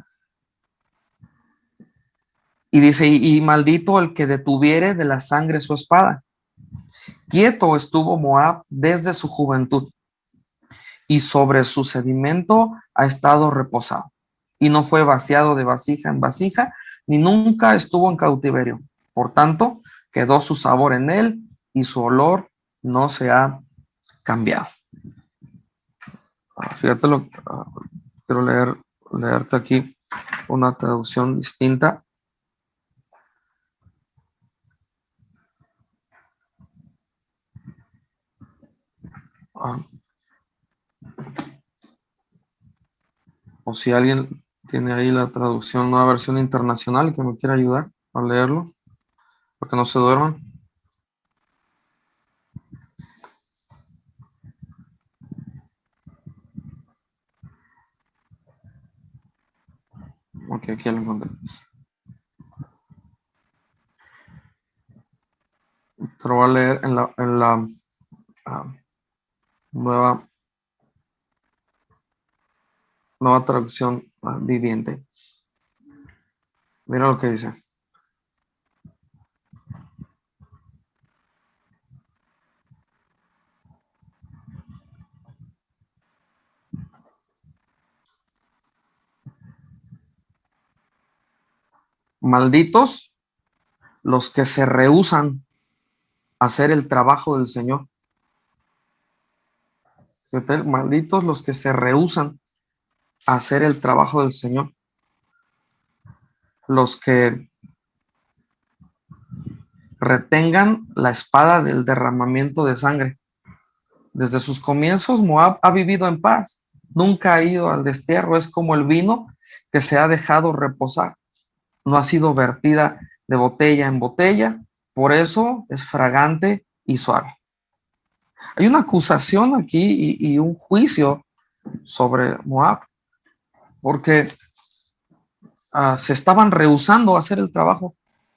Y dice, y maldito el que detuviere de la sangre su espada. Quieto estuvo Moab desde su juventud, y sobre su sedimento ha estado reposado. Y no fue vaciado de vasija en vasija, ni nunca estuvo en cautiverio. Por tanto, quedó su sabor en él, y su olor no se ha cambiado. Fíjate quiero leerte aquí una traducción distinta. O si alguien tiene ahí la traducción, nueva versión internacional, que me quiera ayudar a leerlo, para que no se duerman. Ok, aquí lo encontré. Te lo voy a leer en la nueva traducción viviente. Mira lo que dice. Malditos los que se rehúsan a hacer el trabajo del Señor. Malditos los que se rehúsan a hacer el trabajo del Señor. Los que retengan la espada del derramamiento de sangre. Desde sus comienzos, Moab ha vivido en paz. Nunca ha ido al destierro. Es como el vino que se ha dejado reposar. No ha sido vertida de botella en botella. Por eso es fragante y suave. Hay una acusación aquí y un juicio sobre Moab, porque se estaban rehusando a hacer el trabajo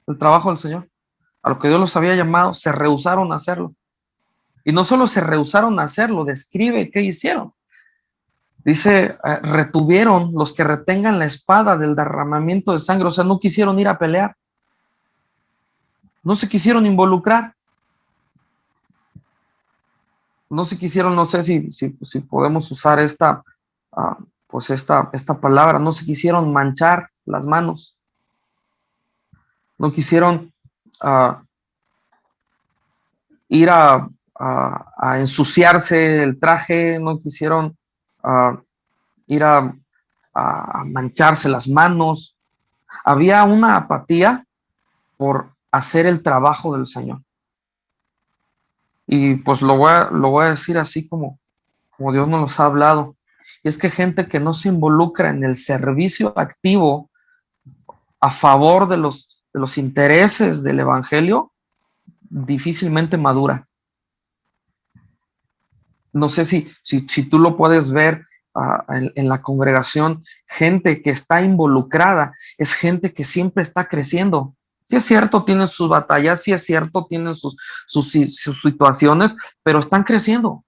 del Señor. A lo que Dios los había llamado, se rehusaron a hacerlo. Y no solo se rehusaron a hacerlo, describe qué hicieron. Dice, retuvieron los que retengan la espada del derramamiento de sangre, o sea, no quisieron ir a pelear, no se quisieron involucrar, no se quisieron, no sé si podemos usar pues esta palabra, no se quisieron manchar las manos, no quisieron ir a ensuciarse el traje, no quisieron ir a mancharse las manos. Había una apatía por hacer el trabajo del Señor. Y pues lo voy a decir así como Dios nos ha hablado. Y es que gente que no se involucra en el servicio activo a favor de los intereses del Evangelio, difícilmente madura. No sé si tú lo puedes ver en la congregación, gente que está involucrada, es gente que siempre está creciendo. Sí es cierto, tienen sus batallas, sí es cierto, tienen sus situaciones, pero están creciendo.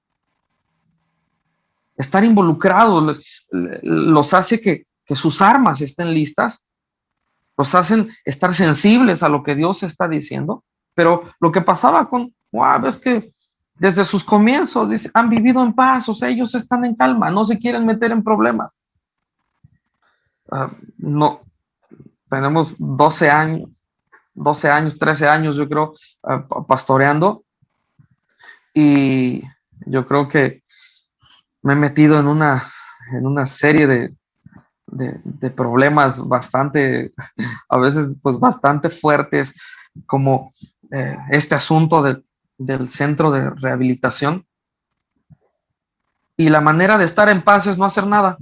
Estar involucrados los hace que sus armas estén listas, los hacen estar sensibles a lo que Dios está diciendo. Pero lo que pasaba con Moab es que desde sus comienzos dice, han vivido en paz, o sea, ellos están en calma, no se quieren meter en problemas. No, tenemos 12 años, 13 años, yo creo, pastoreando, y yo creo que me he metido en una serie de problemas bastante, a veces pues bastante fuertes, como este asunto del centro de rehabilitación. Y la manera de estar en paz es no hacer nada.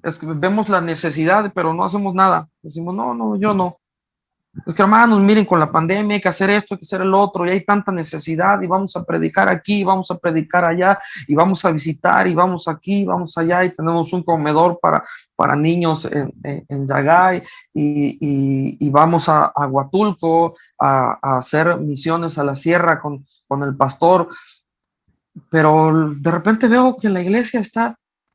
Es que vemos la necesidad, pero no hacemos nada. Decimos, no, yo no. Es que hermanos, miren, con la pandemia hay que hacer esto, hay que hacer el otro, y hay tanta necesidad, y vamos a predicar aquí, y vamos a predicar allá, y vamos a visitar, y vamos aquí, y vamos allá, y tenemos un comedor para niños en Yagay, y vamos a Huatulco a hacer misiones a la sierra con el pastor, pero de repente veo que la iglesia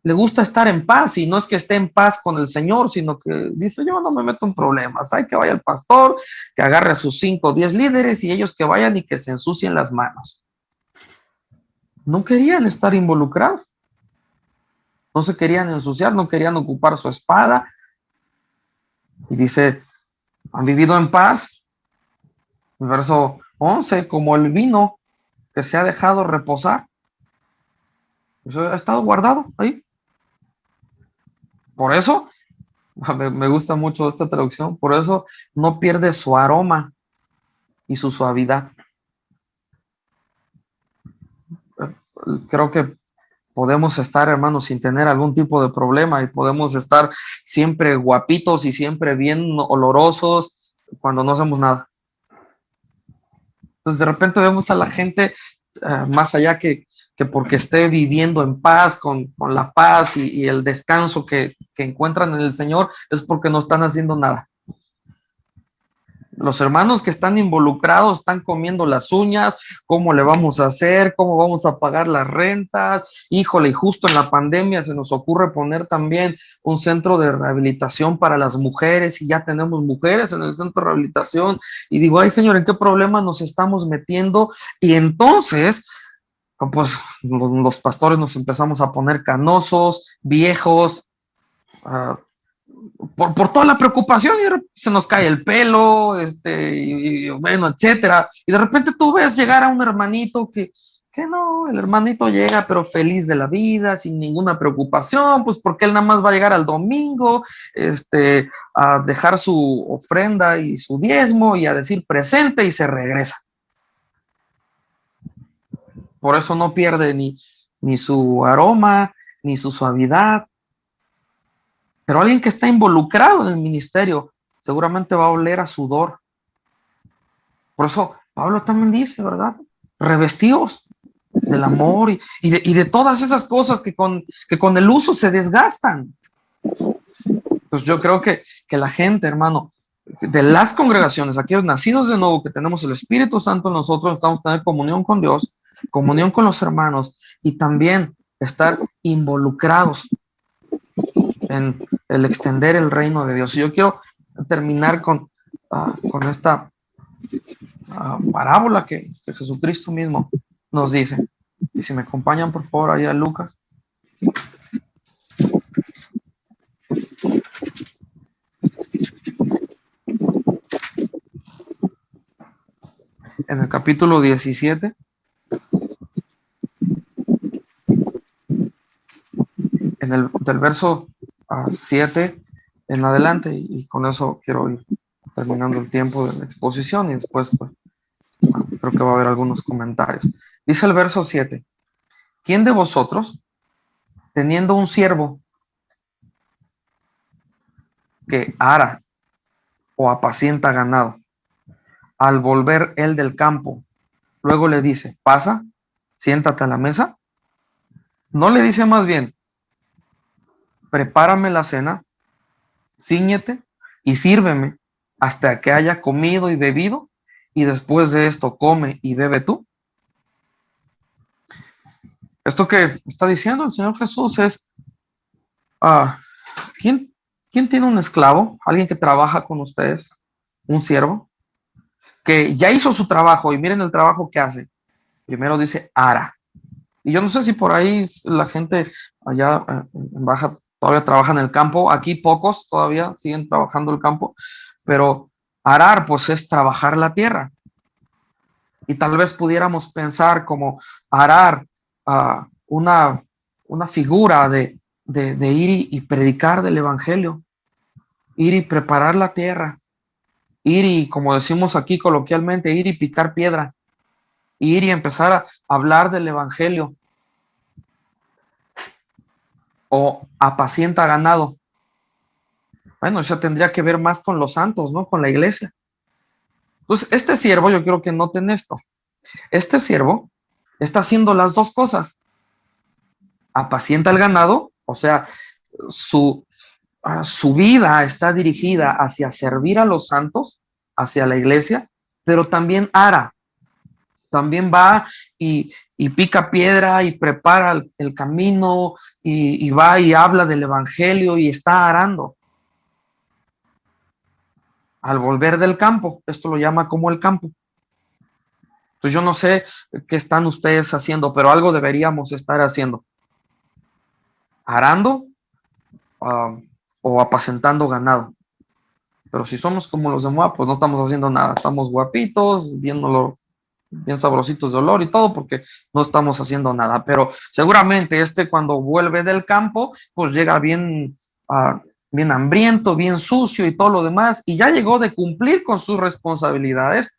le gusta estar en paz, y no es que esté en paz con el Señor, sino que dice, yo no me meto en problemas, hay que vaya el pastor, que agarre a sus 5 o 10 líderes y ellos que vayan y que se ensucien las manos. No querían estar involucrados, no se querían ensuciar, no querían ocupar su espada, y dice, han vivido en paz, el verso 11, como el vino que se ha dejado reposar, eso ha estado guardado ahí. Por eso me gusta mucho esta traducción, por eso no pierde su aroma y su suavidad. Creo que podemos estar, hermanos, sin tener algún tipo de problema, y podemos estar siempre guapitos y siempre bien olorosos cuando no hacemos nada. Entonces de repente vemos a la gente más allá que porque esté viviendo en paz, con la paz y el descanso que encuentran en el Señor, es porque no están haciendo nada. Los hermanos que están involucrados están comiendo las uñas, cómo le vamos a hacer, cómo vamos a pagar las rentas. Híjole, y justo en la pandemia se nos ocurre poner también un centro de rehabilitación para las mujeres, y ya tenemos mujeres en el centro de rehabilitación. Y digo, ay Señor, ¿en qué problema nos estamos metiendo? Y entonces, pues los pastores nos empezamos a poner canosos, viejos, por toda la preocupación, y se nos cae el pelo, y bueno, etcétera. Y de repente tú ves llegar a un hermanito que no, el hermanito llega pero feliz de la vida, sin ninguna preocupación, pues porque él nada más va a llegar al domingo, a dejar su ofrenda y su diezmo y a decir presente y se regresa. Por eso no pierde ni su aroma, ni su suavidad. Pero alguien que está involucrado en el ministerio seguramente va a oler a sudor. Por eso Pablo también dice, ¿verdad? Revestidos del amor y de todas esas cosas que con el uso se desgastan. Pues yo creo que la gente, hermano, de las congregaciones, aquellos nacidos de nuevo, que tenemos el Espíritu Santo en nosotros, estamos tener comunión con Dios, comunión con los hermanos, y también estar involucrados en el extender el reino de Dios. Y yo quiero terminar con esta parábola que Jesucristo mismo nos dice. Y si me acompañan, por favor, ahí a Lucas. En el capítulo 17, del verso 7 en adelante, y con eso quiero ir terminando el tiempo de la exposición, y después, pues, creo que va a haber algunos comentarios. Dice el verso 7, ¿quién de vosotros, teniendo un siervo que ara o apacienta ganado, al volver él del campo, luego le dice, pasa, siéntate a la mesa? No le dice más bien, prepárame la cena, cíñete y sírveme hasta que haya comido y bebido, y después de esto come y bebe tú. Esto que está diciendo el Señor Jesús es, ah, ¿quién, ¿quién tiene un esclavo? Alguien que trabaja con ustedes, un siervo, que ya hizo su trabajo, y miren el trabajo que hace. Primero dice ara. Y yo no sé si por ahí la gente allá en Baja todavía trabaja en el campo. Aquí pocos todavía siguen trabajando el campo, pero arar pues es trabajar la tierra. Y tal vez pudiéramos pensar como arar una figura de ir y predicar del evangelio, ir y preparar la tierra, ir y, como decimos aquí coloquialmente, ir y picar piedra, ir y empezar a hablar del evangelio, o apacienta ganado. Bueno, eso tendría que ver más con los santos, ¿no? Con la iglesia. Entonces, este siervo, yo quiero que noten esto. Este siervo está haciendo las dos cosas. Apacienta el ganado, o sea, su, su vida está dirigida hacia servir a los santos, hacia la iglesia, pero también ara. También va y pica piedra y prepara el camino y va y habla del evangelio y está arando. Al volver del campo, esto lo llama como el campo. Entonces yo no sé qué están ustedes haciendo, pero algo deberíamos estar haciendo. Arando o apacentando ganado. Pero si somos como los de Moab, pues no estamos haciendo nada. Estamos guapitos, viéndolo bien sabrositos de olor y todo, porque no estamos haciendo nada. Pero seguramente cuando vuelve del campo, pues llega bien, bien hambriento, bien sucio y todo lo demás, y ya llegó de cumplir con sus responsabilidades.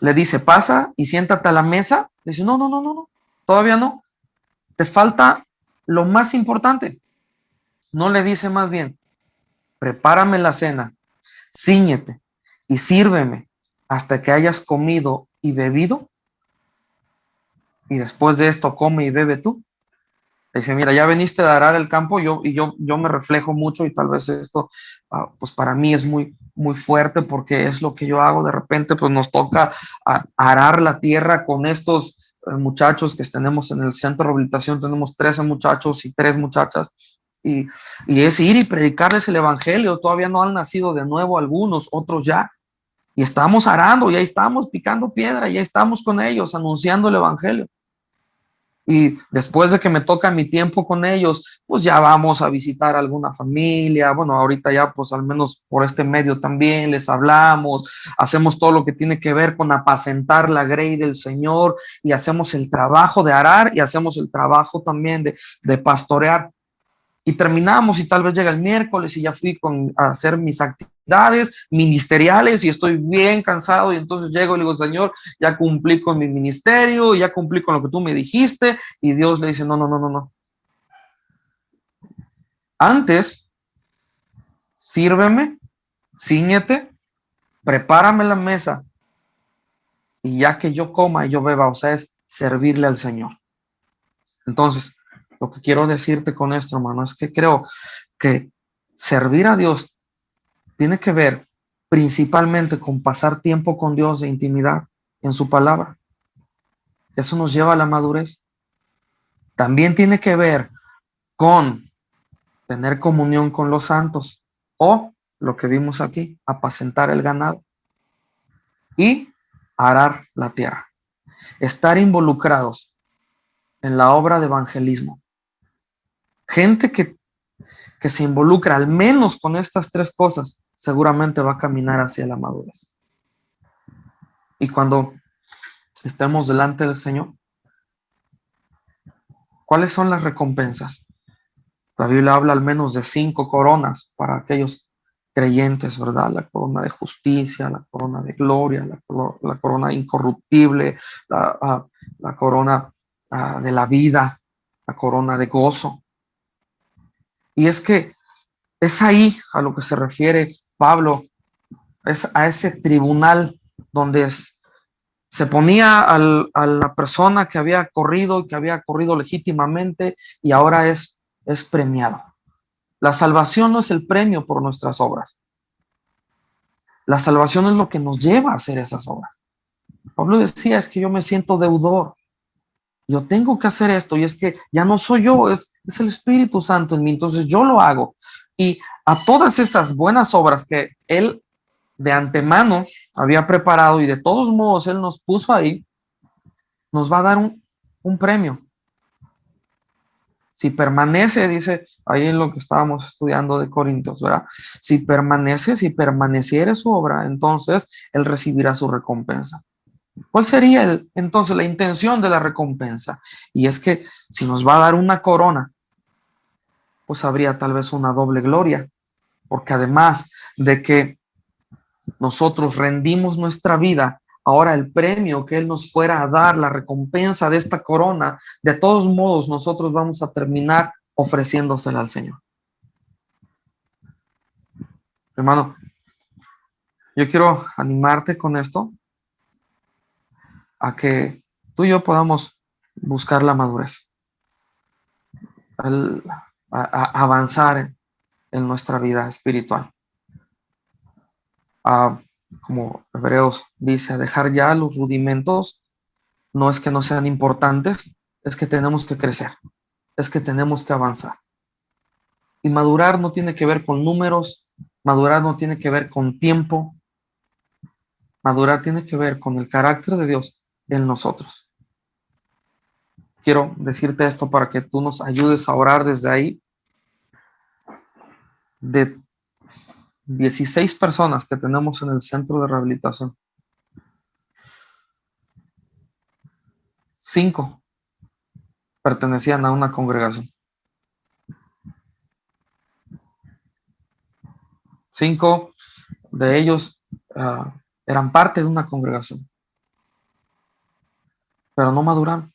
Le dice, pasa y siéntate a la mesa. Le dice, no, no, no, no, no, todavía no. Te falta lo más importante. No le dice más bien, prepárame la cena, cíñete y sírveme hasta que hayas comido y bebido, y después de esto come y bebe tú. Dice, mira, ya veniste a arar el campo, yo me reflejo mucho y tal vez esto, pues para mí es muy, muy fuerte porque es lo que yo hago. De repente, pues nos toca arar la tierra con estos muchachos que tenemos en el centro de rehabilitación. Tenemos 13 muchachos y 3 muchachas. Y es ir y predicarles el evangelio. Todavía no han nacido de nuevo algunos, otros ya. Y estamos arando, ya estamos picando piedra, ya estamos con ellos anunciando el evangelio. Y después de que me toca mi tiempo con ellos, pues ya vamos a visitar alguna familia. Bueno, ahorita ya pues al menos por este medio también les hablamos, hacemos todo lo que tiene que ver con apacentar la grey del Señor y hacemos el trabajo de arar y hacemos el trabajo también de pastorear. Y terminamos y tal vez llega el miércoles y ya fui a hacer mis actividades ministeriales y estoy bien cansado y entonces llego y le digo, Señor, ya cumplí con mi ministerio, ya cumplí con lo que tú me dijiste, y Dios le dice, no, no, no, no, no. Antes, sírveme, cíñete, prepárame la mesa y ya que yo coma y yo beba, o sea, es servirle al Señor. Entonces, lo que quiero decirte con esto, hermano, es que creo que servir a Dios tiene que ver principalmente con pasar tiempo con Dios de intimidad en su palabra. Eso nos lleva a la madurez. También tiene que ver con tener comunión con los santos o lo que vimos aquí, apacentar el ganado y arar la tierra. Estar involucrados en la obra de evangelismo. Gente que se involucra al menos con estas 3 cosas, seguramente va a caminar hacia la madurez. Y cuando estemos delante del Señor, ¿cuáles son las recompensas? La Biblia habla al menos de 5 coronas para aquellos creyentes, ¿verdad? La corona de justicia, la corona de gloria, la corona incorruptible, la corona de la vida, la corona de gozo. Y es que es ahí a lo que se refiere Pablo, es a ese tribunal donde se ponía a la persona que había corrido legítimamente y ahora es premiado. La salvación no es el premio por nuestras obras. La salvación es lo que nos lleva a hacer esas obras. Pablo decía, es que yo me siento deudor. Yo tengo que hacer esto y es que ya no soy yo, es el Espíritu Santo en mí. Entonces yo lo hago. Y a todas esas buenas obras que él de antemano había preparado y de todos modos él nos puso ahí, nos va a dar un premio. Si permanece, dice ahí en lo que estábamos estudiando de Corintios, ¿verdad? Si permaneciere su obra, entonces él recibirá su recompensa. ¿Cuál sería entonces la intención de la recompensa? Y es que si nos va a dar una corona, pues habría tal vez una doble gloria, porque además de que nosotros rendimos nuestra vida, ahora el premio que Él nos fuera a dar, la recompensa de esta corona, de todos modos nosotros vamos a terminar ofreciéndosela al Señor. Hermano, Yo quiero animarte con esto a que tú y yo podamos buscar la madurez, el- avanzar en nuestra vida espiritual. Ah, como Hebreos dice, dejar ya los rudimentos no es que no sean importantes, es que tenemos que crecer, es que tenemos que avanzar. Y madurar no tiene que ver con números, madurar no tiene que ver con tiempo, madurar tiene que ver con el carácter de Dios en nosotros. Quiero decirte esto para que tú nos ayudes a orar desde ahí. De 16 personas que tenemos en el centro de rehabilitación, 5 pertenecían a una congregación. 5 de ellos eran parte de una congregación, pero no maduraron.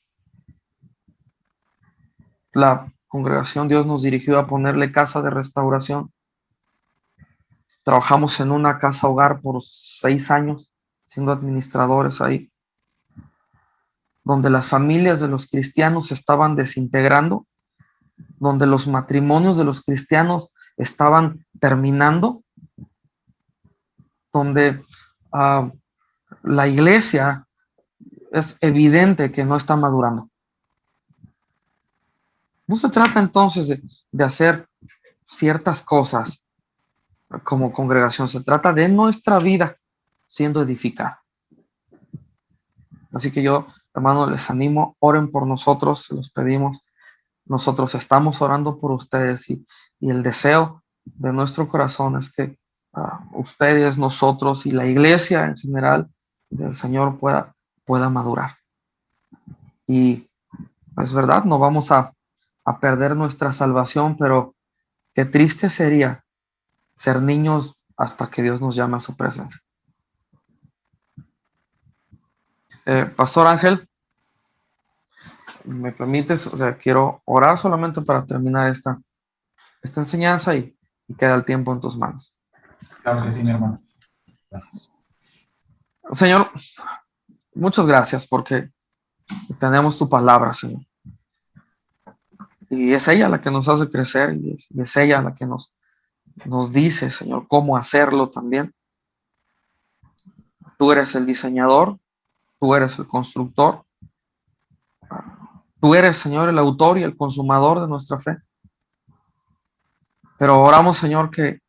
La congregación, Dios nos dirigió a ponerle casa de restauración. Trabajamos en una casa hogar por 6 años, siendo administradores ahí, donde las familias de los cristianos se estaban desintegrando, donde los matrimonios de los cristianos estaban terminando, donde la iglesia es evidente que no está madurando. No se trata entonces de hacer ciertas cosas como congregación, se trata de nuestra vida siendo edificada. Así que yo, hermano, les animo, oren por nosotros, se los pedimos. Nosotros estamos orando por ustedes y el deseo de nuestro corazón es que ustedes, nosotros y la iglesia en general del Señor pueda madurar. Y es verdad, no vamos a perder nuestra salvación, pero qué triste sería ser niños hasta que Dios nos llame a su presencia. Pastor Ángel, ¿me permites? O sea, quiero orar solamente para terminar esta enseñanza y queda el tiempo en tus manos. Claro que sí, mi hermano. Gracias. Señor, muchas gracias porque tenemos tu palabra, Señor. Y es ella la que nos hace crecer y es ella la que nos dice, Señor, cómo hacerlo también. Tú eres el diseñador, tú eres el constructor, tú eres, Señor, el autor y el consumador de nuestra fe. Pero oramos, Señor, que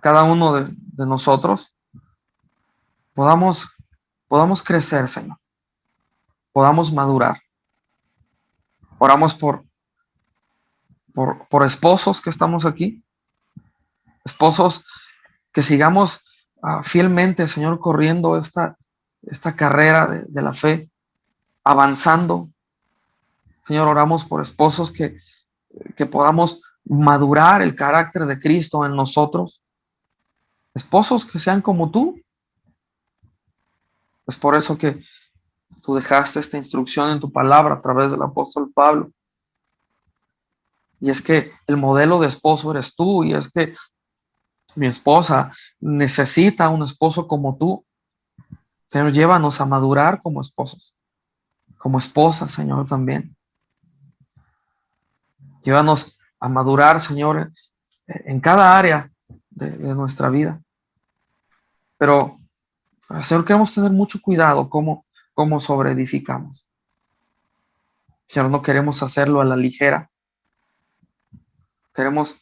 cada uno de nosotros podamos crecer, Señor, podamos madurar. Oramos por esposos que estamos aquí, esposos que sigamos fielmente, Señor, corriendo esta carrera de la fe, avanzando. Señor, oramos por esposos que podamos madurar el carácter de Cristo en nosotros, esposos que sean como tú. Es por eso que tú dejaste esta instrucción en tu palabra a través del apóstol Pablo. Y es que el modelo de esposo eres tú, y es que mi esposa necesita un esposo como tú. Señor, llévanos a madurar como esposos, como esposas, Señor, también. Llévanos a madurar, Señor, en cada área de nuestra vida. Pero, Señor, queremos tener mucho cuidado cómo sobreedificamos. Señor, no queremos hacerlo a la ligera. Queremos,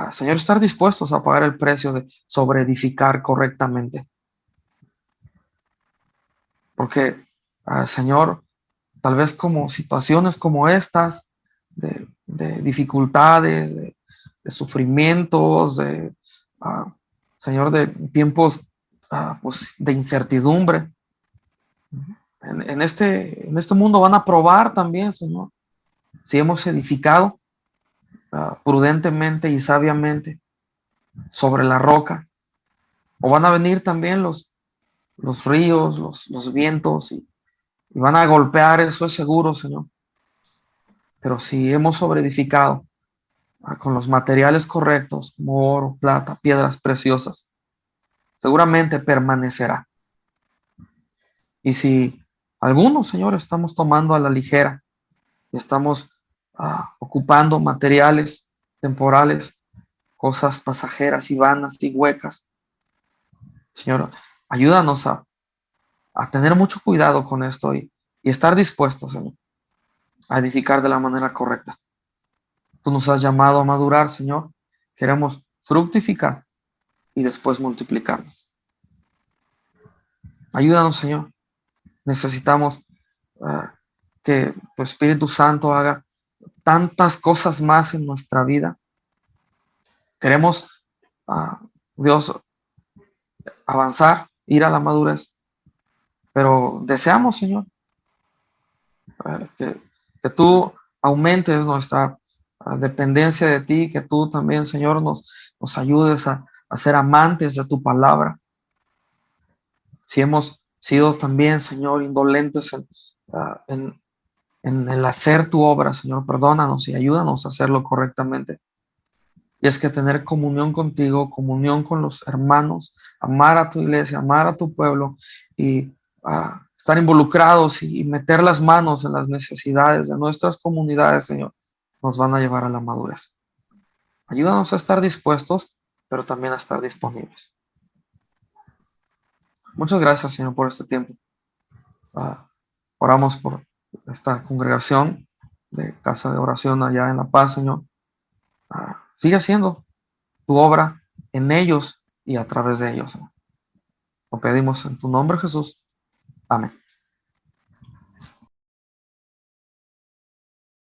Señor, estar dispuestos a pagar el precio de sobreedificar correctamente. Porque, Señor, tal vez como situaciones como estas, de dificultades, de sufrimientos, Señor, de tiempos pues, de incertidumbre. En este mundo van a probar también, Señor, si hemos edificado prudentemente y sabiamente sobre la roca. O van a venir también los ríos, los vientos y van a golpear, eso es seguro, Señor. Pero si hemos sobreedificado con los materiales correctos, como oro, plata, piedras preciosas, seguramente permanecerá. Y si algunos, Señor, estamos tomando a la ligera y estamos ocupando materiales temporales, cosas pasajeras y vanas y huecas, Señor, ayúdanos a tener mucho cuidado con esto y estar dispuestos, Señor, a edificar de la manera correcta. Tú nos has llamado a madurar, Señor. Queremos fructificar y después multiplicarnos. Ayúdanos, Señor. Necesitamos que tu Espíritu Santo haga tantas cosas más en nuestra vida. Queremos, Dios, avanzar, ir a la madurez, pero deseamos, Señor, que tú aumentes nuestra dependencia de ti, que tú también, Señor, nos ayudes a ser amantes de tu palabra. Si hemos sido también, Señor, indolentes en el hacer tu obra, Señor, perdónanos y ayúdanos a hacerlo correctamente. Y es que tener comunión contigo, comunión con los hermanos, amar a tu iglesia, amar a tu pueblo y estar involucrados y meter las manos en las necesidades de nuestras comunidades, Señor, nos van a llevar a la madurez. Ayúdanos a estar dispuestos, pero también a estar disponibles. Muchas gracias, Señor, por este tiempo. Oramos por esta congregación de Casa de Oración allá en La Paz, Señor. Sigue haciendo tu obra en ellos y a través de ellos, Señor. Lo pedimos en tu nombre, Jesús. Amén.